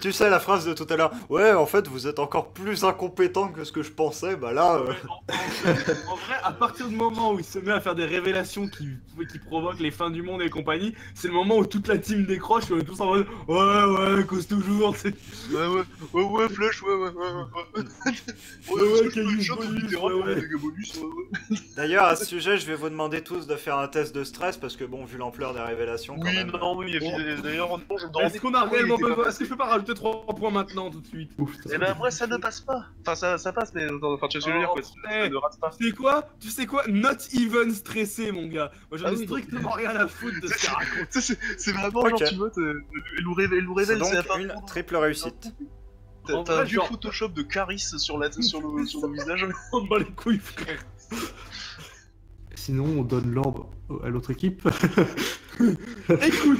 Tu sais la phrase de tout à l'heure, ouais en fait vous êtes encore plus incompétent que ce que je pensais, bah là... En vrai, à partir du moment où il se met à faire des révélations qui provoquent les fins du monde et compagnie, c'est le moment où toute la team décroche et on est tous en mode ouais, cause toujours, c'est... Ouais, flèche, ouais, caillou bonus, D'ailleurs à ce sujet je vais vous demander tous de faire un test de stress parce que bon vu l'ampleur des révélations quand Oui, même... d'ailleurs, non, je me demandais Est-ce qu'on a réellement pourquoi il était besoin? pas Est-ce que je peux pas rajouter 3 points maintenant tout de suite? Eh ben moi ça ne passe pas. Enfin ça passe mais enfin tu vois ce que je veux dire quoi. Ça ne rate pas. Tu sais quoi? Not even stressé mon gars. Moi j'en ai oui. strictement rien à foutre de ce qu'il raconte. C'est vraiment Ok. genre tu vois, elle nous révèle, C'est c'est donc une triple réussite. En T'as vrai, un vieux genre- Photoshop de Caris sur le visage. On me bat les couilles frère. Sinon, on donne l'ordre à l'autre équipe. Écoute,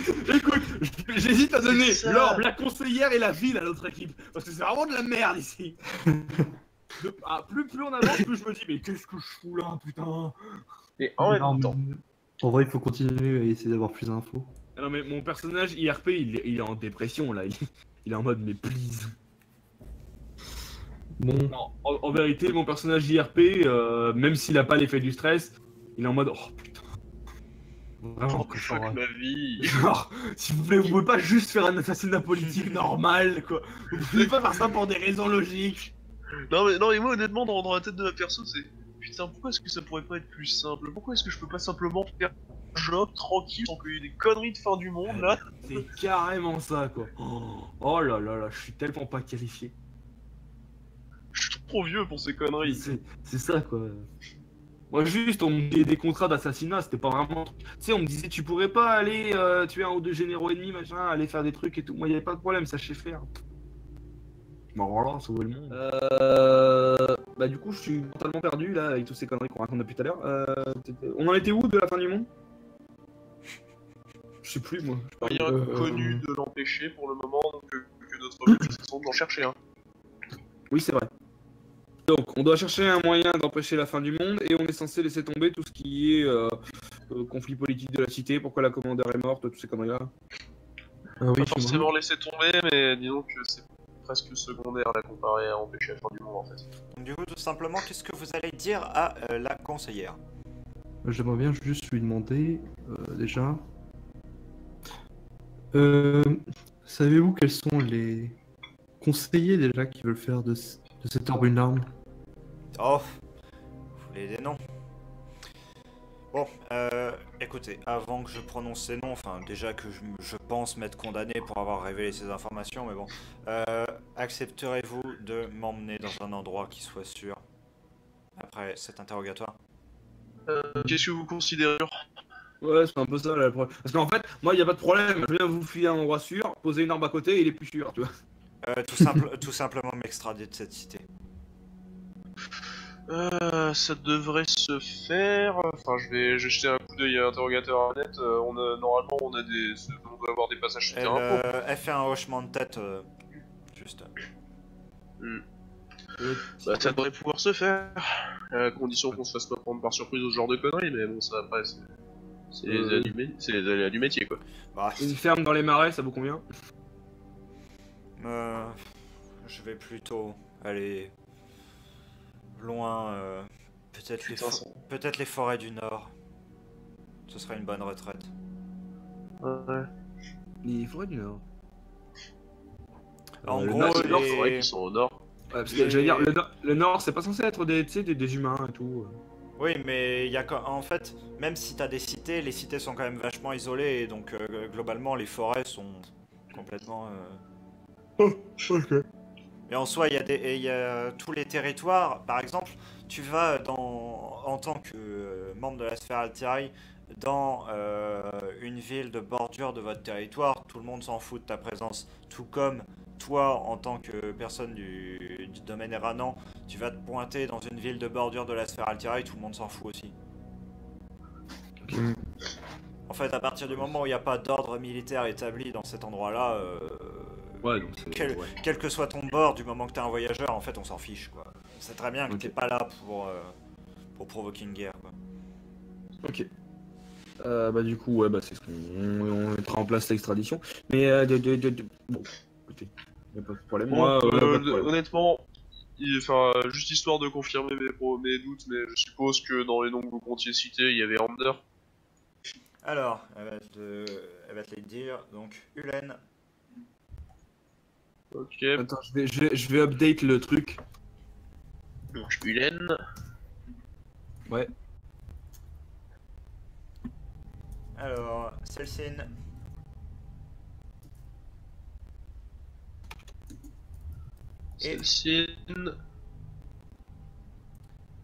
j'hésite à donner C'est ça. l'orbe, la conseillère et la ville à l'autre équipe. Parce que c'est vraiment de la merde ici. Plus on avance, plus je me dis, mais qu'est-ce que je fous là, putain. Et en Non, même temps. En vrai, il faut continuer à essayer d'avoir plus d'infos. Ah non mais mon personnage IRP, il est en dépression là. Il est en mode, mais please. Bon, Non, en vérité, mon personnage IRP, même s'il a pas l'effet du stress, il est en mode, oh putain. Vraiment, Oh, fuck ma vie. genre, s'il vous plaît, vous pouvez pas juste faire un assassinat politique normal, quoi. Vous pouvez pas faire ça pour des raisons logiques. Non mais moi honnêtement dans la tête de la perso c'est putain pourquoi est-ce que ça pourrait pas être plus simple? Pourquoi est-ce que je peux pas simplement faire un job tranquille sans qu'il y ait des conneries de fin du monde là? C'est carrément ça, quoi. Oh là là là, je suis tellement pas qualifié. Je suis trop vieux pour ces conneries. C'est ça, quoi. Moi, juste, on me donnait des contrats d'assassinat, c'était pas vraiment... Tu sais, on me disait, tu pourrais pas aller tuer un ou deux généraux ennemis, machin, aller faire des trucs et tout. Moi, y'avait pas de problème, ça je sais faire. Bon, voilà, sauver le monde. Bah, du coup, je suis totalement perdu, là, avec toutes ces conneries qu'on raconte depuis tout à l'heure. On en était où de la fin du monde? Je sais plus, moi. Rien connu de l'empêcher pour le moment donc que notre but c'est d'en chercher un. Oui, c'est vrai. Donc, on doit chercher un moyen d'empêcher la fin du monde et on est censé laisser tomber tout ce qui est conflit politique de la cité, pourquoi la commandeur est morte, toutes ces conneries-là. ah oui, Pas forcément laisser tomber mais disons que c'est presque secondaire là comparé à empêcher la fin du monde en fait. Donc du coup tout simplement qu'est-ce que vous allez dire à la conseillère? j'aimerais bien juste lui demander, déjà... savez-vous quels sont les conseillers déjà qui veulent faire de cette orbe une arme? Oh, vous voulez des noms? Bon, écoutez, avant que je prononce ces noms, enfin déjà que je pense m'être condamné pour avoir révélé ces informations, mais bon, accepterez-vous de m'emmener dans un endroit qui soit sûr après cet interrogatoire? Qu'est-ce que vous considérez? Ouais, c'est un peu ça là, le problème. Parce qu'en fait, moi, y a pas de problème, je viens vous filer un endroit sûr, poser une arme à côté et il est plus sûr, tu vois. Tout simplement m'extrader de cette cité. Ça devrait se faire. Enfin, je vais jeter un coup d'œil à l'interrogateur à net. Normalement, on doit avoir des passages souterrains. Elle fait un hochement de tête, juste. Bah, ça devrait pouvoir se faire. À condition qu'on se fasse pas prendre par surprise au genre de conneries, mais bon, ça après, c'est les aléas du métier quoi. Bah, Une ferme dans les marais, ça vous convient? je vais plutôt aller loin, Peut-être Putain, ça... peut-être les forêts du Nord. Ce serait une bonne retraite. Ouais. Les forêts du Nord. En le gros, Nord, C'est Nord, c'est vrai les... qu'ils sont au nord. Ouais, parce que j'allais dire, le Nord, c'est pas censé être des, tu sais, des humains et tout. Oui, mais il y a en fait, même si t'as des cités, les cités sont quand même vachement isolées, et donc globalement les forêts sont complètement. Oh, ok. Mais en soi, il y a tous les territoires. Par exemple, tu vas en tant que membre de la sphère Altieri dans une ville de bordure de votre territoire, tout le monde s'en fout de ta présence. Tout comme toi, en tant que personne du domaine Eranan, tu vas te pointer dans une ville de bordure de la sphère Altieri, tout le monde s'en fout aussi. En fait, à partir du moment où il n'y a pas d'ordre militaire établi dans cet endroit-là, Ouais, donc c'est. quel, Ouais. quel que soit ton bord, du moment que t'es un voyageur, en fait, on s'en fiche, quoi. C'est très bien que Ok. t'es pas là pour provoquer une guerre, quoi. Ok. Bah du coup, ouais, bah c'est ce qu'on on mettra en place l'extradition. Mais bon, écoutez, y a pas de problème. Moi, pas de problème. Honnêtement, enfin, juste histoire de confirmer mes doutes, mais je suppose que dans les noms que vous comptiez citer, il y avait Ander. Alors, elle va te les dire. Donc, Ulen, Ok, Attends, je vais update le truc. donc Ulen. Ouais. alors, Celcine, Et- Cécine.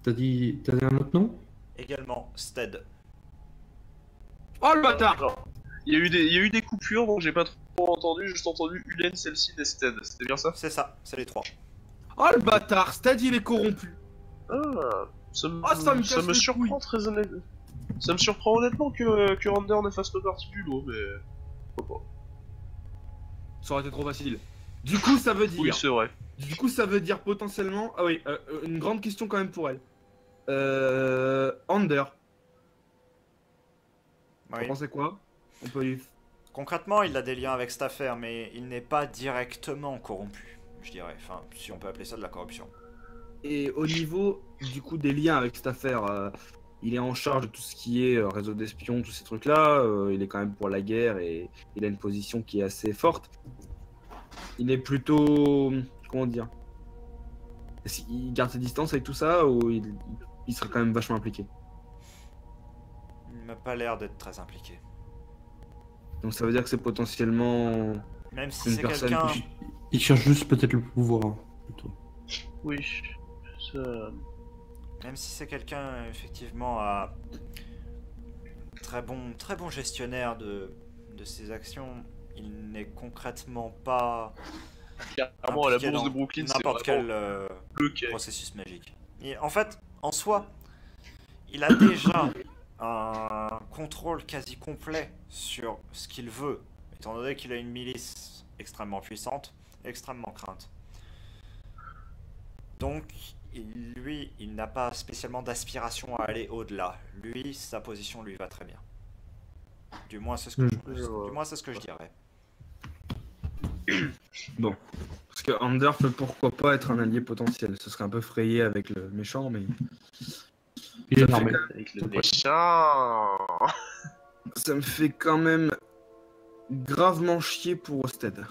T'as dit un autre nom? également Stead. Oh le bâtard! Il y a eu des coupures, donc j'ai pas trop entendu, juste entendu Ulen, Cécine et Stead. C'était bien ça? C'est ça, c'est les trois. Oh le bâtard! Stad il est corrompu! Ah, ça me, Ah, ça me casse les surprend couilles. très honnêtement. Ça me surprend honnêtement que Ander ne fasse pas partie du lot, mais pourquoi pas. Ça aurait été trop facile. Du coup, ça veut dire. Oui, c'est vrai. Du coup, ça veut dire potentiellement. Ah oui, une grande question quand même pour elle. Ander, Oui. vous pensez quoi? On peut lui. Concrètement, il a des liens avec cette affaire, mais il n'est pas directement corrompu, je dirais. Enfin, si on peut appeler ça de la corruption. Et au niveau du coup des liens avec cette affaire, il est en charge de tout ce qui est réseau d'espions, tous ces trucs-là. Il est quand même pour la guerre et il a une position qui est assez forte. Il est plutôt. Comment dire? Il garde ses distances avec tout ça ou il serait quand même vachement impliqué? Il m'a pas l'air d'être très impliqué. Donc ça veut dire que c'est potentiellement Même si une c'est personne quelqu'un. qui- Il cherche juste peut-être le pouvoir, hein, plutôt. Oui. Ça... Même si c'est quelqu'un, effectivement, très bon gestionnaire de ses actions, il n'est concrètement pas Clairement, à la impliqué bourse dans de Brooklyn, c'est n'importe vraiment quel le cas. processus magique. Et en fait, en soi, il a déjà un contrôle quasi complet sur ce qu'il veut, étant donné qu'il a une milice extrêmement puissante, extrêmement crainte. Donc, il n'a pas spécialement d'aspiration à aller au-delà. Lui, sa position lui va très bien. Du moins, c'est ce que du moins, c'est ce que je dirais. Bon. Parce que Ander peut pourquoi pas être un allié potentiel. Ce serait un peu frayé avec le méchant, mais Il est Ça fait armé. Avec le méchant. ça me fait quand même gravement chier pour Osted.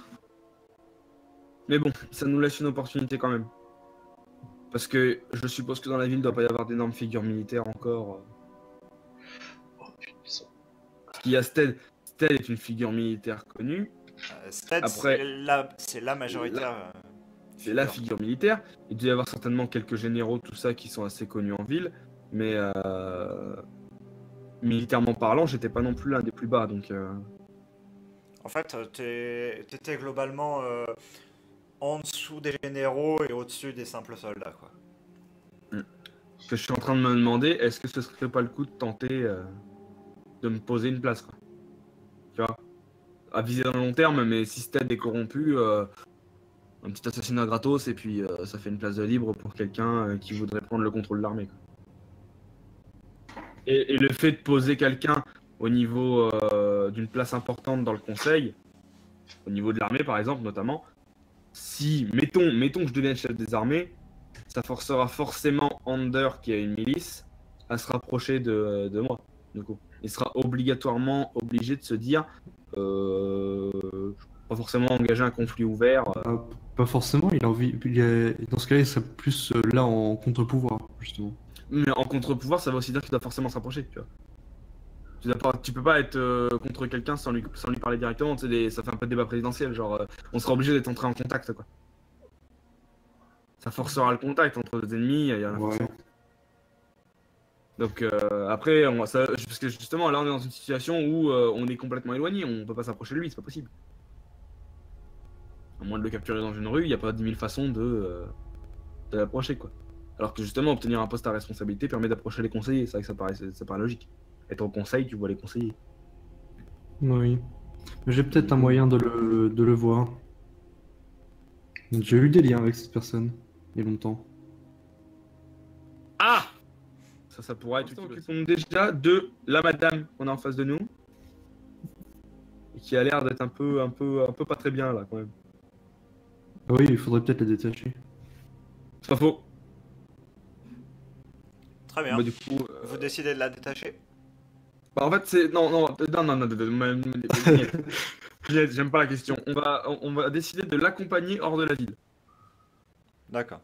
Mais bon, ça nous laisse une opportunité quand même. Parce que je suppose que dans la ville, il ne doit pas y avoir d'énormes figures militaires encore. Oh putain. Parce qu'il y a Stead. Stead est une figure militaire connue. Stead, Après- c'est la majoritaire. C'est la figure militaire. Il doit y avoir certainement quelques généraux, tout ça, qui sont assez connus en ville. Mais militairement parlant, j'étais pas non plus l'un des plus bas. Donc, En fait, t'étais globalement en dessous des généraux et au-dessus des simples soldats, quoi. ce que je suis en train de me demander, est-ce que ce serait pas le coup de tenter de me poser une place, quoi. Tu vois, à viser dans le long terme, mais si Stead est corrompu, un petit assassinat gratos et puis ça fait une place de libre pour quelqu'un qui voudrait prendre le contrôle de l'armée, quoi. Et le fait de poser quelqu'un au niveau d'une place importante dans le conseil, au niveau de l'armée par exemple notamment, si, mettons que je devienne chef des armées, ça forcera forcément Ander, qui a une milice, à se rapprocher de moi. Du coup, il sera obligatoirement obligé de se dire, pas forcément engager un conflit ouvert. Ah, pas forcément, il a envie. Dans ce cas-là, il serait plus là en contre-pouvoir, justement. Mais en contre-pouvoir, ça veut aussi dire qu'il doit forcément se rapprocher, tu vois. Tu peux pas être contre quelqu'un sans lui parler directement, tu sais, ça fait un peu de débat présidentiel, genre on sera obligé d'être entré en contact, quoi. Ça forcera le contact entre deux ennemis, il y en a Ouais. forcément. Donc après, parce que justement là on est dans une situation où on est complètement éloigné, on peut pas s'approcher de lui, c'est pas possible. À moins de le capturer dans une rue, il n'y a pas 10 000 façons de l'approcher, quoi. Alors que justement obtenir un poste à responsabilité permet d'approcher les conseillers, c'est vrai que ça paraît logique. Être au conseil, tu vois les conseillers. Oui. Mais j'ai peut-être un moyen de le voir. J'ai eu des liens avec cette personne, il y a longtemps. Ah, ça pourrait être utile. Occupons déjà de la madame qu'on a en face de nous. Et qui a l'air d'être un peu pas très bien là quand même. Ah oui, il faudrait peut-être la détacher. C'est pas faux. Très bien. Bah, du coup, Vous décidez de la détacher? bah en fait c'est non, j'aime pas la question. On va décider de l'accompagner hors de la ville. D'accord.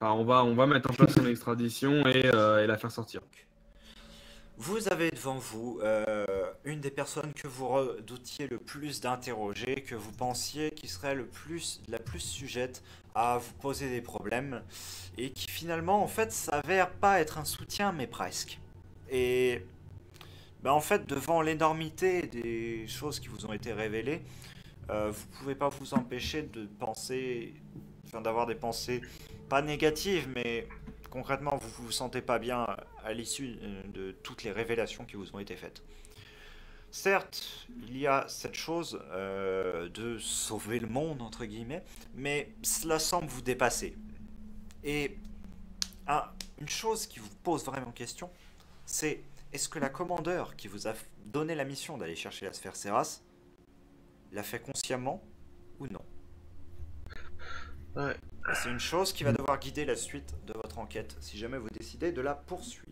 Alors, on va mettre en place son extradition et la faire sortir. Vous avez devant vous une des personnes que vous redoutiez le plus d'interroger, que vous pensiez qui serait la plus sujette à vous poser des problèmes, et qui finalement en fait s'avère pas être un soutien mais presque. Et ben, en fait devant l'énormité des choses qui vous ont été révélées, vous pouvez pas vous empêcher de penser, enfin d'avoir des pensées pas négatives mais concrètement, vous vous sentez pas bien à l'issue de toutes les révélations qui vous ont été faites. Certes, il y a cette chose de sauver le monde, entre guillemets, mais cela semble vous dépasser. Et une chose qui vous pose vraiment question, c'est est-ce que la commandeur qui vous a donné la mission d'aller chercher la sphère Seras l'a fait consciemment ou non? Ouais. Et c'est une chose qui va devoir guider la suite de votre enquête si jamais vous décidez de la poursuivre.